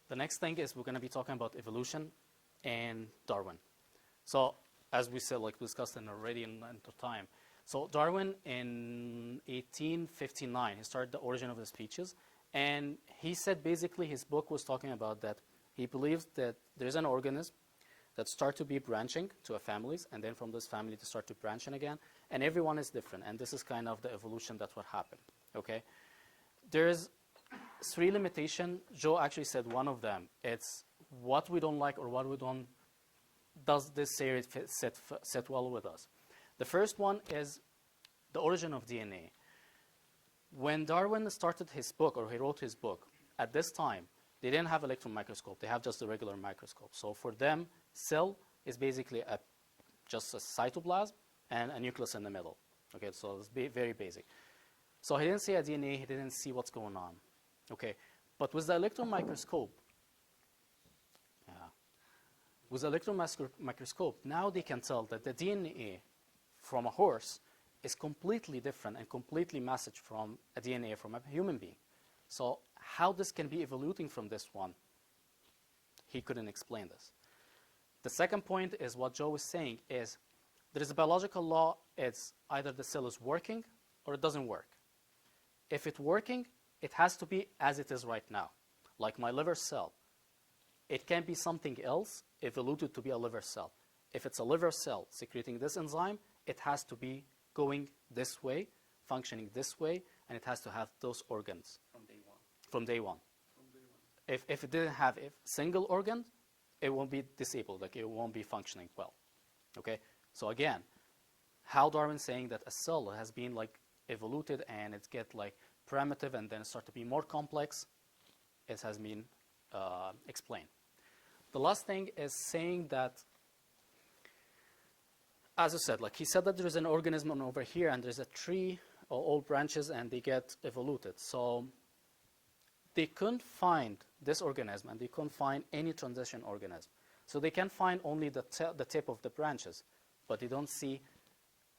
the next thing is we're going to be talking about evolution and Darwin. So, as we said, like we discussed in already in time. So, Darwin in 1859, he started the origin of the species, and he said basically his book was talking about that he believes that there's an organism that start to be branching to a families, and then from this family to start to branching again, and everyone is different, and this is kind of the evolution that's what happened. Okay, there's three limitations. Joe actually said one of them. It's what we don't like or what we don't. Does this theory sit well with us? The first one is the origin of DNA. When Darwin started his book, or he wrote his book, at this time, they didn't have electron microscope. They have just a regular microscope. So for them, cell is basically just a cytoplasm and a nucleus in the middle. Okay, so it's very basic. So he didn't see a DNA. He didn't see what's going on. Okay, but with the electron microscope, with the electron microscope, now they can tell that the DNA from a horse is completely different and completely matched from a DNA from a human being. So how this can be evolving from this one, he couldn't explain this. The second point is what Joe was saying is there is a biological law. It's either the cell is working or it doesn't work. If it's working, it has to be as it is right now. Like my liver cell. It can be something else evolved to be a liver cell. If it's a liver cell secreting this enzyme, it has to be going this way, functioning this way, and it has to have those organs. from day one. From day one. If it didn't have a single organ, it won't be disabled, like it won't be functioning well. Okay? So again, how Darwin's saying that a cell has been like evolved and it get like primitive and then start to be more complex, it has been explained. The last thing is saying that, as I said, like he said that there's an organism over here and there's a tree or all branches and they get evolved. So they couldn't find this organism and they couldn't find any transition organism. So they can find only the tip of the branches, but they don't see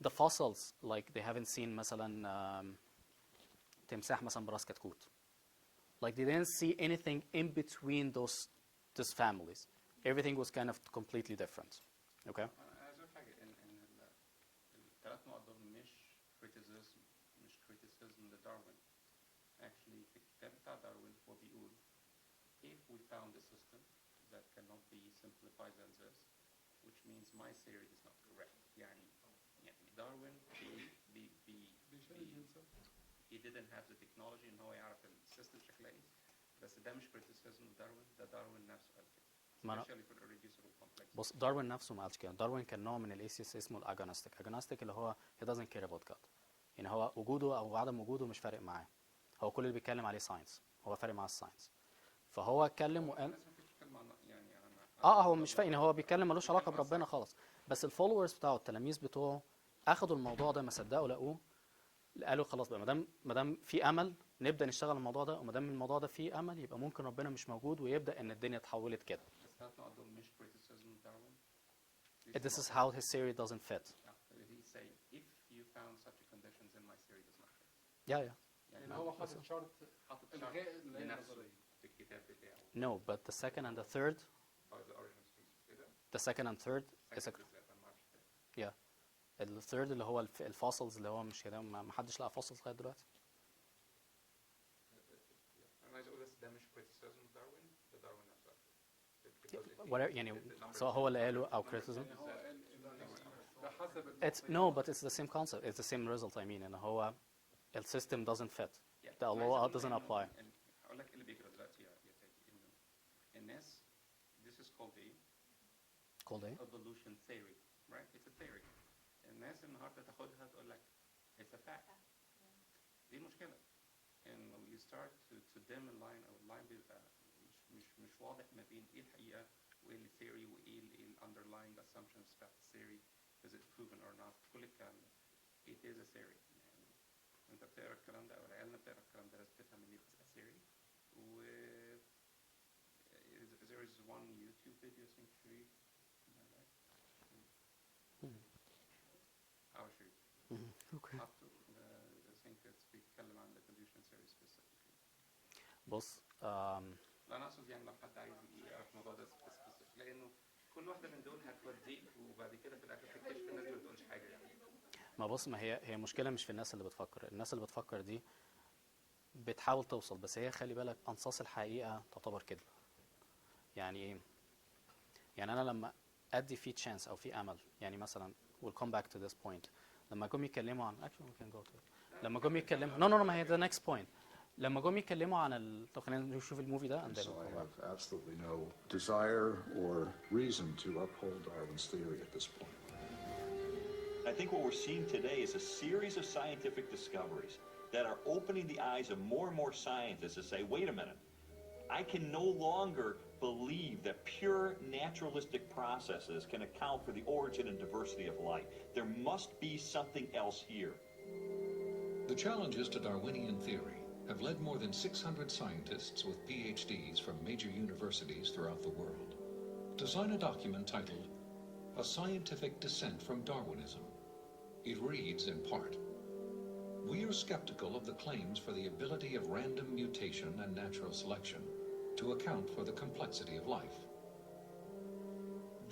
the fossils. Like they haven't seen مثلا تمساح مثلا براس كتكوت. Like they didn't see anything in between those families. Everything was kind of completely different. Okay? عايز اقول حاجه ان الثلاث نقط دول مش criticism لداروين. Actually في الكتاب بتاع داروين هو بيقول if we found a system that cannot be simplified than this, which means my theory is not correct. يعني داروين he didn't have the technology ان هو يعرف السيستم شكلها ايه. بس ده مش criticism لداروين، ده داروين نفسه قال كده. especially for irreducible complex. بص داروين نفسه ما قالش كده. داروين كان نوع من الايسيس اسمه الاجونستيك. اجونستيك اللي هو he doesn't care about God. يعني هو وجوده او عدم وجوده مش فارق معاه. هو كل اللي بيتكلم عليه ساينس. هو فارق معاه الساينس. فهو اتكلم وقال هو مش فاهم. هو بيتكلم ملوش علاقه بربنا خالص. بس الفولورز بتاعه التلاميذ بتوعه اخدوا الموضوع ده، ما صدقوا لقوه، قالوا خلاص بقى ما دام في امل نبدا نشتغل على الموضوع ده، وما دام الموضوع ده فيه امل يبقى ممكن ربنا مش موجود ويبدا ان الدنيا اتحولت كده. This is how his theory doesn't fit. He say if you found such conditions in my theory does not fit. Yeah. يعني هو حاطط شرط الغاء لنفسه في الكتاب بتاعه. No, but the second and the third. The second and third is a. Yeah. الثيرد اللي هو الفاصلز اللي هو مش كده، ما حدش لقى فاصلز لغايه دلوقتي. انا عايز اقول بس ده مش criticism داروين، ده داروين نفسه. يعني سواء هو اللي قاله او criticism. It's no, but it's the same concept. It's the same result. I mean, إن هو the system doesn't fit. The law doesn't apply. اقول لك اللي بيجرى دلوقتي يا تاجي انه الناس this is called a Called A? evolution theory, right? It's a theory. الناس النهارده تاخدها تقول لك it's a fact. دي مشكلة. And when you start to dim a line أو اللاين بيبقى مش واضح ما بين إيه الحقيقة وإيه الثيوري وإيه ال underlying assumptions بتاعت الثيوري is it proven or not كل الكلام ده. It is a theory. يعني أنت بتقرا الكلام ده أو عيالنا بتقرا الكلام ده لازم تفهم إن it's a theory. و there is one YouTube video saying free. Our street. Okay. Up to I think it's بيتكلم عن the evolution theory specifically. بص لا انا اقصد يعني لو حد عايز يعرف الموضوع ده specific لانه كل واحده من دول هتوديك وبعد كده في الاخر تكتشف الناس دي ما بتقولش حاجه يعني. ما بص، ما هي مشكلة مش في الناس اللي بتفكر. الناس اللي بتفكر دي بتحاول توصل، بس هي خلي بالك أنصاص الحقيقة تعتبر كذب. يعني ايه؟ يعني أنا لما أدي فيه تشانس أو فيه أمل، يعني مثلا we'll come back to this point. لما جم يتكلموا عن actually we can go to it. لما جم يتكلموا no ما هي the next point. لما جم يتكلموا عن طب خلينا نشوف الموفي ده and then So I have absolutely no desire or reason to uphold Darwin's theory at this point. I think what we're seeing today is a series of scientific discoveries that are opening the eyes of more and more scientists to say, wait a minute, I can no longer believe that pure naturalistic processes can account for the origin and diversity of life. There must be something else here. The challenges to Darwinian theory have led more than 600 scientists with PhDs from major universities throughout the world to sign a document titled A Scientific Descent from Darwinism. It reads in part, "We are skeptical of the claims for the ability of random mutation and natural selection to account for the complexity of life."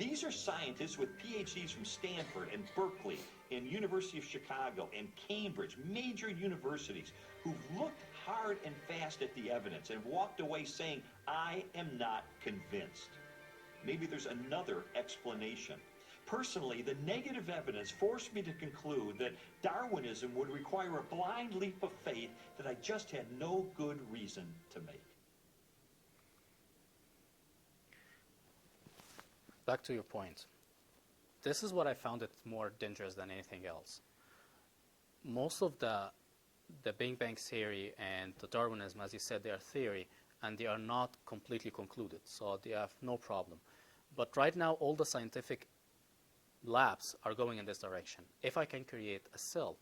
These are scientists with PhDs from Stanford and Berkeley and University of Chicago and Cambridge, major universities, who've looked hard and fast at the evidence and walked away saying, I am not convinced. Maybe there's another explanation. Personally, the negative evidence forced me to conclude that Darwinism would require a blind leap of faith that I just had no good reason to make. back to your point. This is what I found it more dangerous than anything else. Most of the Big Bang theory and the Darwinism, as you said, they are theory, and they are not completely concluded, so they have no problem. But right now, all the scientific labs are going in this direction. If I can create a cell,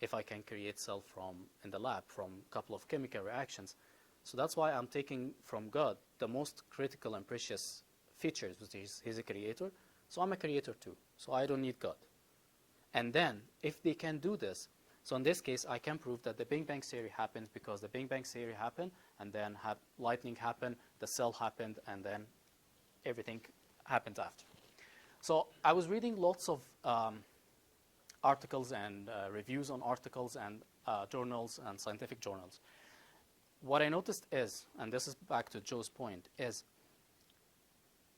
if I can create cell in the lab from a couple of chemical reactions, so that's why I'm taking from God the most critical and precious features, which is he's a creator, so I'm a creator too, so I don't need God. And then, if they can do this, so in this case, I can prove that the Big Bang theory happened because the Big Bang theory happened, and then lightning happened, the cell happened, and then everything happened after. So I was reading lots of articles and reviews on articles and journals and scientific journals. What I noticed is, and this is back to Joe's point, is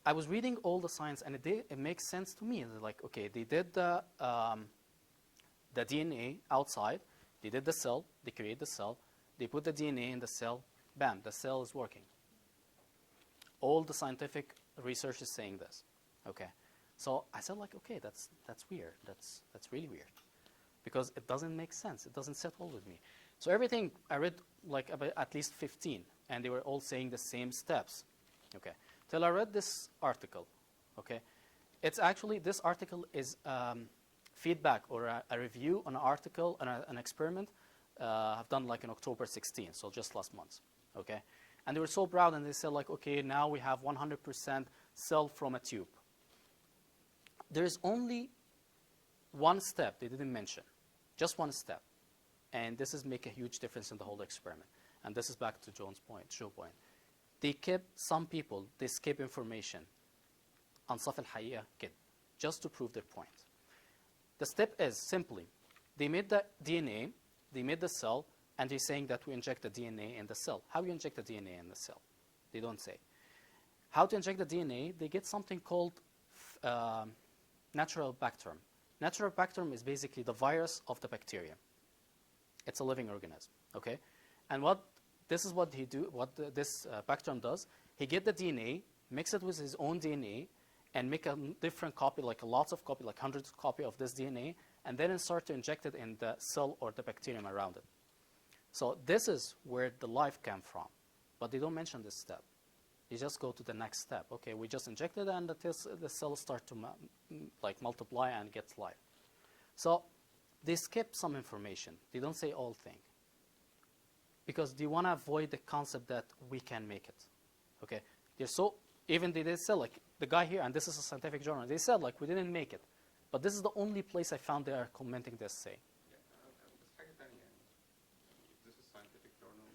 I was reading all the science, and it makes sense to me. It's like, okay, they did the DNA outside, they did the cell, they create the cell, they put the DNA in the cell, bam, the cell is working. All the scientific research is saying this, okay. So I said, like, okay, that's weird. That's really weird, because it doesn't make sense. It doesn't sit well with me. So everything I read, like about at least 15, and they were all saying the same steps, okay. Till I read this article, okay. It's actually, this article is feedback or a review on an article on an experiment I've done like in October 16, so just last month, okay. And they were so proud, and they said, like, okay, now we have 100% cell from a tube. There is only one step they didn't mention, just one step, and this is make a huge difference in the whole experiment. And this is back to Joe's point. They kept some people, they skip information أنصاف الحقيقة كده, just to prove their point. The step is simply, they made the DNA, they made the cell, and they're saying that we inject the DNA in the cell. How you inject the DNA in the cell? They don't say. How to inject the DNA? They get something called natural bacterium. Natural bacterium is basically the virus of the bacterium. It's a living organism, okay? And this is what this bacterium does. He get the DNA, mix it with his own DNA, and make a different copy, like lots of copy, like hundreds of copy of this DNA, and then start to inject it in the cell or the bacterium around it. So this is where the life came from, but they don't mention this step. They just go to the next step. Okay, we just injected, and the cells start to like multiply and get life. So they skip some information. They don't say all thing, because they want to avoid the concept that we can make it. Okay, they're so even they did say, like the guy here, and this is a scientific journal. They said like we didn't make it, but this is the only place I found they are commenting this say. بس حاجة تانية يعني this is scientific journal.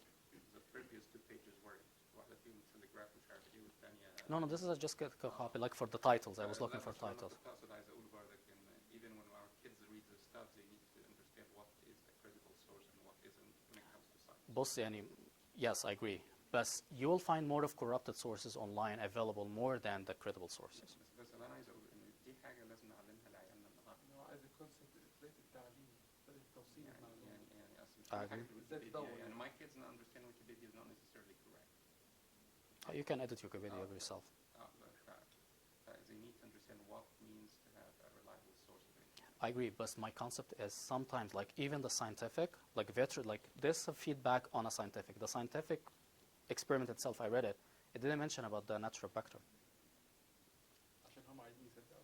The previous 2 pages were واحدة فيهم telegraph مش عارف ايه والتانية. No, this is just a copy, like for the titles. I was looking for titles. أقصد عايز أقول برضك إن even when our kids read the stuff, they need to understand what is a credible source and what isn't when it comes to science. بص يعني, yes, I agree. But you will find more of corrupted sources online available more than the credible sources. بس اللي أنا عايز أقوله إن دي حاجة لازم نعلمها لعيالنا النهاردة. إن هو as a concept بداية التعليم بداية توصيل المعلومة. يعني أصل كل حاجة في بالذات ويكيبيديا تدور يعني my kids not understand Wikipedia is not necessarily correct. You can edit Wikipedia yourself. They need to understand what means to have a reliable source of information. I agree, but my concept is sometimes like even the scientific, like like this feedback on a scientific. The scientific experiment itself, I read it. It didn't mention about the natural bacter. عشان هم عايزين يصدقوا.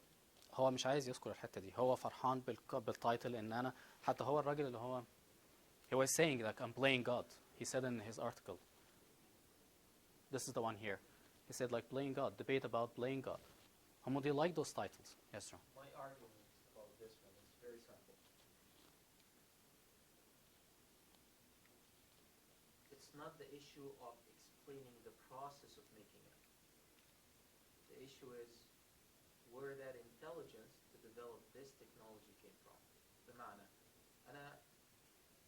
هو مش عايز يذكر الحتة دي. هو فرحان بالتايتل إن أنا حتى هو الراجل اللي هو he was saying like I'm playing God. He said in his article. This is the one here. He said like playing God, debate about playing God. How do you like those titles? Yes, sir. My argument about this one is very simple. It's not the issue of explaining the process of making it. The issue is where that intelligence to develop this technology came from. بمعنى أنا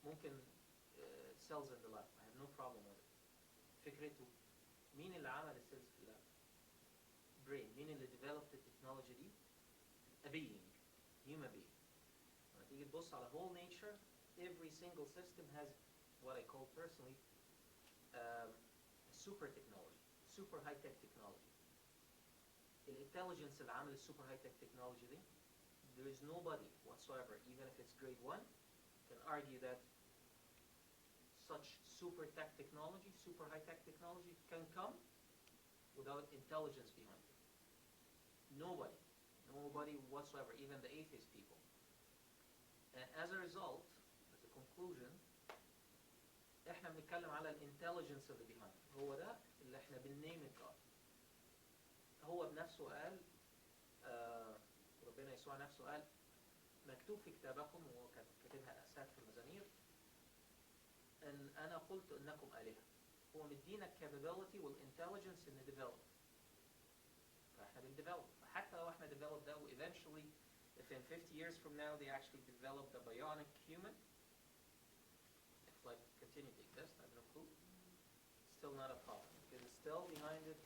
ممكن cells in the lab. I have no problem with it. فكرته مين اللي عمل السيلز في اللاب؟ brain. مين اللي developed the technology دي؟ a being, human being. لما تيجي تبص على whole nature, every single system has what I call personally super technology, super high tech technology. الintelligence اللي عامل السوبر هاي تك technology دي, there is nobody whatsoever, even if it's grade 1, can argue that such super tech technology, super high tech technology can come without intelligence behind it. Nobody whatsoever, even the atheist people. And as a result, as a conclusion, احنا بنتكلم على الانتليجنس اللي behind. هو ده اللي احنا بننيم God. هو بنفسه قال ربنا يسوع نفسه قال مكتوب في كتابكم، وهو كاتبها اسات في المزامير، ان انا قلت انكم آلهة. هو مدينا الكابابيلتي والانتليجنس ان ديفلوب. فاحنا بنديفلوب. حتى لو احنا develop that, eventually, if in 50 years from now they actually develop the bionic human, if life continue to exist, I have no clue, still not a problem, because it's still behind it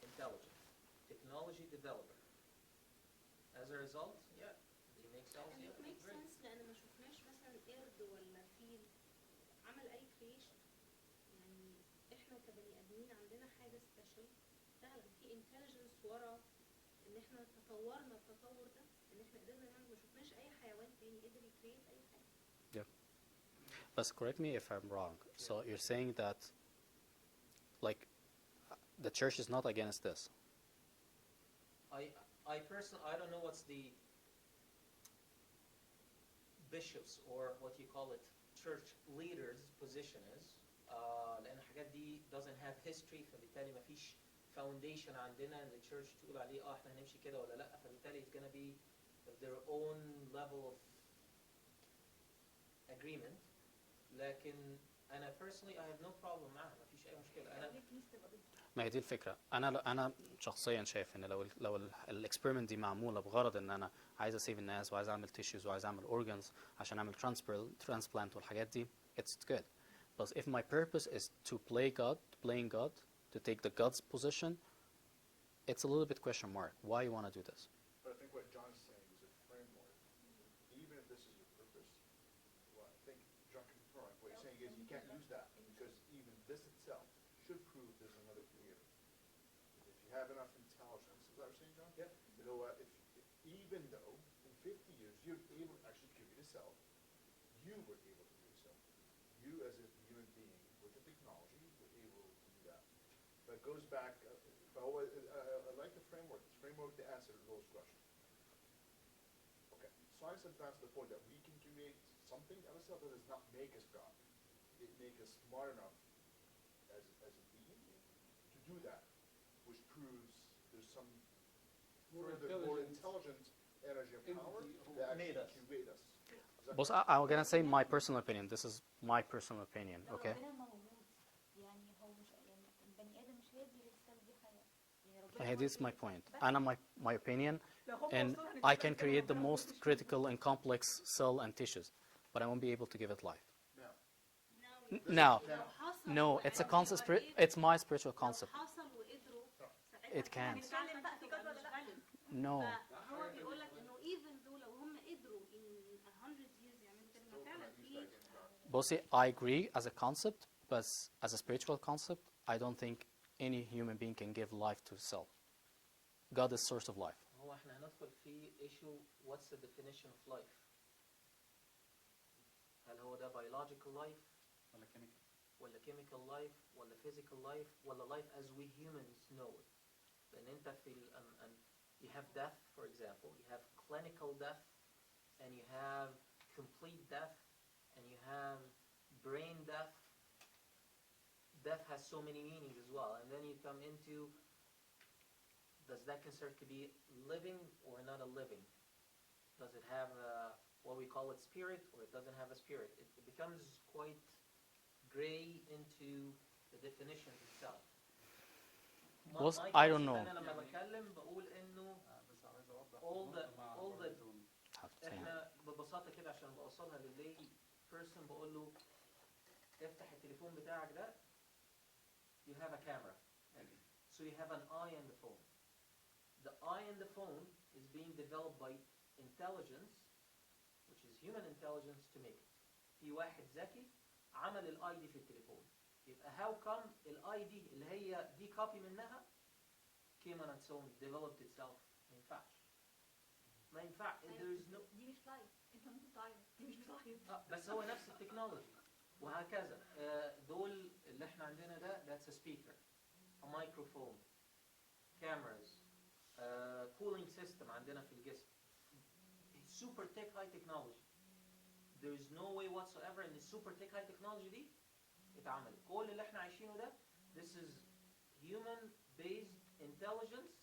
intelligence, technology developer. As a result, yeah, they make cells. And Yeah, it makes great. sense لأن ما شفناش مثلا قرد ولا فيل عمل أي creation. يعني إحنا كبني آدمين عندنا حاجة special فعلا في intelligence ورا إن إحنا تطورنا التطور ده، إن إحنا قدرنا نعمل، ما شفناش أي حيوان تاني قدر يكريت أي حاجة. Yeah. But correct me if I'm wrong. So you're saying that, like, the church is not against this. I personally, I don't know what's the bishops or what you call it, church leaders position is. لأن الحاجات دي doesn't have history, فبالتالي ما فيش foundation عندنا ان الchurch تقول عليه احنا هنمشي كده ولا لا، فبالتالي it's gonna be their own level of agreement. لكن انا personally I have no problem معها، ما فيش اي مشكلة. انا ما هي دي الفكرة. أنا شخصيا شايف إن لو الإكسبيرمنت دي معمولة بغرض إن أنا عايز أسيف الناس وعايز أعمل تيشوز وعايز أعمل أورجانز عشان أعمل transplant والحاجات دي, it's good. But if my purpose is to playing God, to take the God's position, it's a little bit question mark. Why you want to do this? But I think what John's saying is a framework. Even if this is your purpose, well, I think John can confirm. What he's saying is you can't use that because even this itself should prove there's another creator. If you have have enough intelligence. Is that what you're saying, John? Yeah. اللي هو even though in 50 years you're able to actually create a cell, you were able to do so. You as a human being with the technology were able to do that. But it goes back, I like the framework. This framework to answer those questions. Okay, science advanced to the point that we can create something out of cell that does not make us God. It makes us smart enough as a being to do that, which proves there's some More more intelligent intelligent energy and power entity who that made actually us. create us. Is that Boss, correct? I'm gonna say my personal opinion. This is my personal opinion, لو okay? ربنا موجود يعني هو مش يعني البني ادم مش هيدي للسيل دي حياه يعني ربنا Hey, this is my موجود. point. بس أنا my opinion, لو هم and وصلوا I هنتكلم can كده create the ربنا most موجود. critical and complex cell and tissues, but I won't be able to give it life. Now, Now, no, it's a concept. It's my spiritual concept. حصل وقدروا ساعتها It can't. هنتكلم بقى في جد ولا لا؟ No. فهو بيقول لك انه even though لو هم قدروا in 100 years يعملوا كده ما فعلا في Bossy, I agree as a concept, but as a spiritual concept, I don't think any human being can give life to self. God is source of life. هو احنا هندخل في issue what's the definition of life. هل هو ده biological life ولا chemical. ولا chemical life ولا physical life ولا life as we humans know it. لأن أنت في you have death, for example, you have clinical death, and you have complete death, and you have brain death. Death has so many meanings as well, and then you come into, does that consider to be living or not a living? Does it have what we call it spirit, or it doesn't have a spirit? It becomes quite gray into the definition itself. Boss, My I don't know. concept أنا لما بتكلم بقول إنه بس عايز اوضح all the مع all the برضو إحنا ببساطة كده عشان بوصلها للي person بقول له افتح التليفون بتاعك ده. You have a camera, so you have an eye in the phone. The eye in the phone is being developed by intelligence, which is human intelligence, to make it. في واحد ذكي عمل الاي دي في التليفون. يبقى how come الاي دي اللي هي دي كوبي منها came on its own, developed itself. ما ينفعش. ما ينفع. There is no. دي مش لايف انت ممكن تعيط دي مش لايف بس هو نفس التكنولوجي وهكذا. دول اللي احنا عندنا ده that's a speaker, a microphone, cameras, cooling system عندنا في الجسم. It's super tech high technology. There is no way whatsoever in the super tech high technology دي اتعملت. كل اللي احنا عايشينه ده this is human based intelligence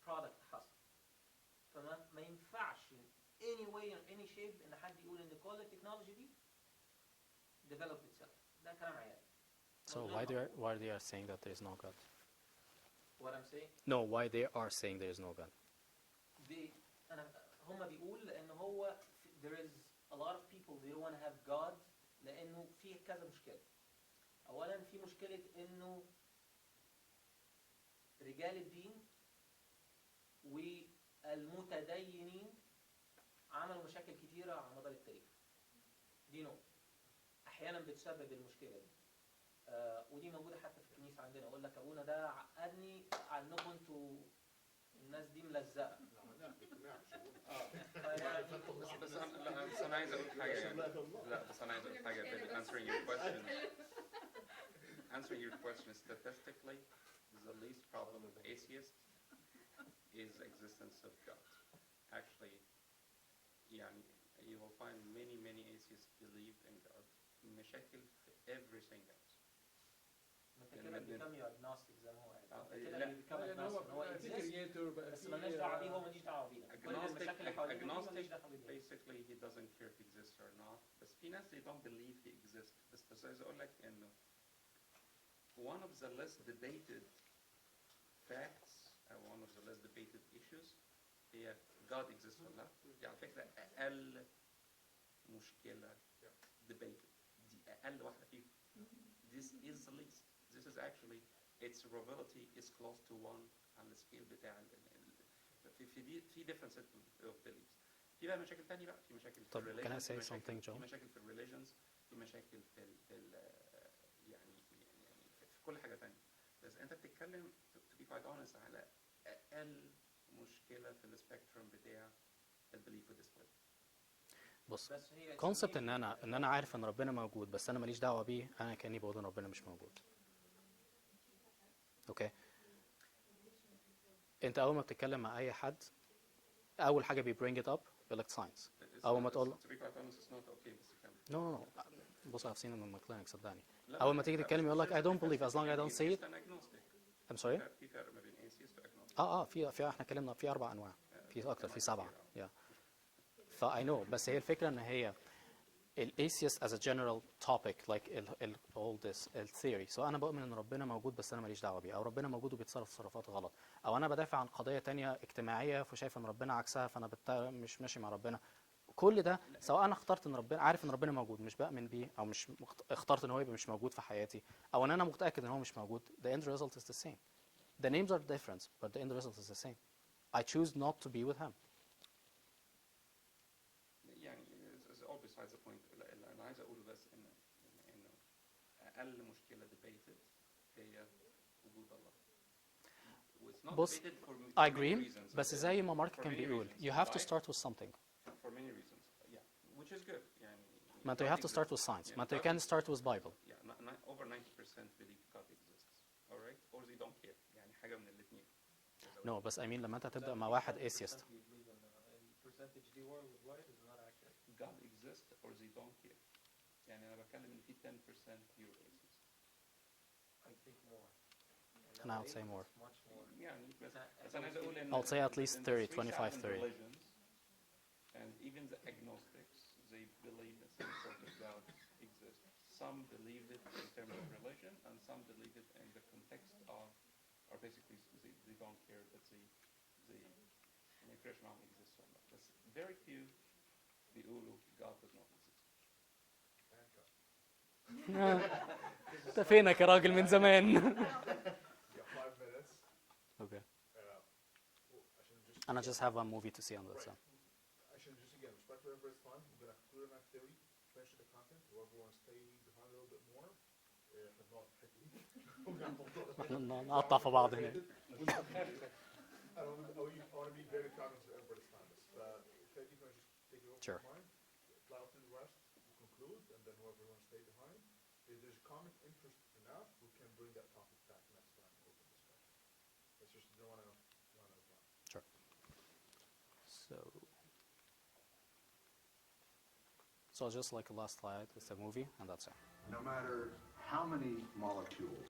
product حصل. فما ينفعش in any way or any shape ان حد يقول ان كل التكنولوجي دي developed itself. ده كلام عيال. So why they are saying that there is no God? What I'm saying No, why they are saying there is no God? هم بيقول لان هو there is a lot of people they don't want to have God لانه في كذا مشكلة. اولا في مشكلة انه رجال الدين والمتدينين عملوا مشاكل كتيرة على مدار التاريخ. دي نقطة احيانا بتسبب المشكلة دي. ودي موجودة حتى في الكنيسة عندنا. يقول لك ابونا ده عقدني على انكم انتوا الناس دي ملزقة. بس انا عايز اقول حاجه يعني لا بس انا عايز اقول حاجه David, answering your question statistically the least problem of atheists is existence of God. Actually يعني you will find many atheists believe in God. مشاكل في everything else. انت كده become you agnostic زي ما هو قال. انت كده لا. you become agnostic. هو في exist كرييتور بقى بس مالناش دعوة بيه. هو ماليش دعوة بينا. كل المشاكل اللي حوالينا دي ماليش agnostic دعوة بيها. basically he doesn't care if he exists or not. بس في ناس they don't believe he exists. بس عايز اقول لك انه one of the less debated facts or one of the less debated issues هي God exists ولا لا. دي على فكرة أقل مشكلة debated. دي أقل واحدة فيهم. This is the least. This is actually its probability is close to 1 على السكيل بتاع في different set of beliefs. في بقى مشاكل تانية بقى. في مشاكل في طب religions. can I say في مشاكل- something, Joe? في مشاكل في religions. في مشاكل في يعني في كل حاجة تانية. بس أنت بتتكلم مشكله في السبيكترم بتاع البليف والديسبليف. بص بس هي كونسبت ان انا عارف ان ربنا موجود بس انا ماليش دعوه بيه، انا كاني بقول ان ربنا مش موجود. اوكي، انت اول ما بتتكلم مع اي حد اول حاجه بيبرينج ات اب يقول لك ساينس. اول ما تقول to be quite honest it's not okay بس كمل. نو نو بص I've seen it in my clinic صدقني. لا، اول ما تيجي تتكلم يقول لك I don't believe as long as I don't see it. atheist and agnostic. I'm sorry. في فرق ما بين atheist و agnostic. في احنا اتكلمنا في 4 انواع، في اكتر، في 7. يا فا I know، بس هي الفكره ان هي atheist as a general topic like all this theory. so انا بؤمن ان ربنا موجود بس انا ماليش دعوه بيه، او ربنا موجود وبيتصرف تصرفات غلط، او انا بدافع عن قضيه تانية اجتماعيه فشايف ان ربنا عكسها فانا مش ماشي مع ربنا. كل ده سواء انا اخترت ان ربنا عارف ان ربنا موجود مش بؤمن بيه، او مش اخترت ان هو يبقى مش موجود في حياتي، او ان انا متاكد ان هو مش موجود، the end result is the same. the names are different but the end result is the same. I choose not to be with him. يعني is all besides the point. اللي انا عايز اقوله بس انه اقل مشكله debated هي وجود الله. It's not بص debated for I many agree reasons. بس زي ما مارك For كان many بيقول reasons. you have to Why? start with something. For many reasons. Yeah, which is good. يعني ما انت you God have to start exists. with science. Yeah, ما انت you God can exists. start with Bible. Yeah, over 90% believe God exists. All right? Or they don't care. يعني حاجه من الاثنين. No بس I mean لما انت تبدأ مع واحد atheist. percentage the world is light is not accurate. God exists or they don't care. يعني انا بتكلم ان في 10% pure atheists. I think more. And I would say more. Much more. يعني بس انا عايز اقول ان I'll say at least in 30, the three 25, thousand 30. religions, and even the agnostics, they believe that some sort of God exists. Some believe it in terms of religion, and some believe it in the context of, or basically they don't care, but they ما يفرقش معاهم exists or not. But very few بيقولوا God does not exist. انت فينك يا راجل من زمان. You got 5 minutes. Okay. عشان just And I just have one movie to see on that. So. عشان just again respect everybody's time. I'm gonna conclude on that theory, finish the content. Whoever wants to stay behind a little bit more, احنا بنقعد في الحتة دي. نقطع في بعض هنا. I want to be very cognizant of everybody's time. Thank you for just taking over Sure. mine. Plow through the rest, we'll conclude, and then whoever wants to stay behind. If there's common interest enough, we can bring that topic back next time for open discussion. It's just don't want to run out of time. Sure. So just like the last slide, it's a movie, and that's it. No matter how many molecules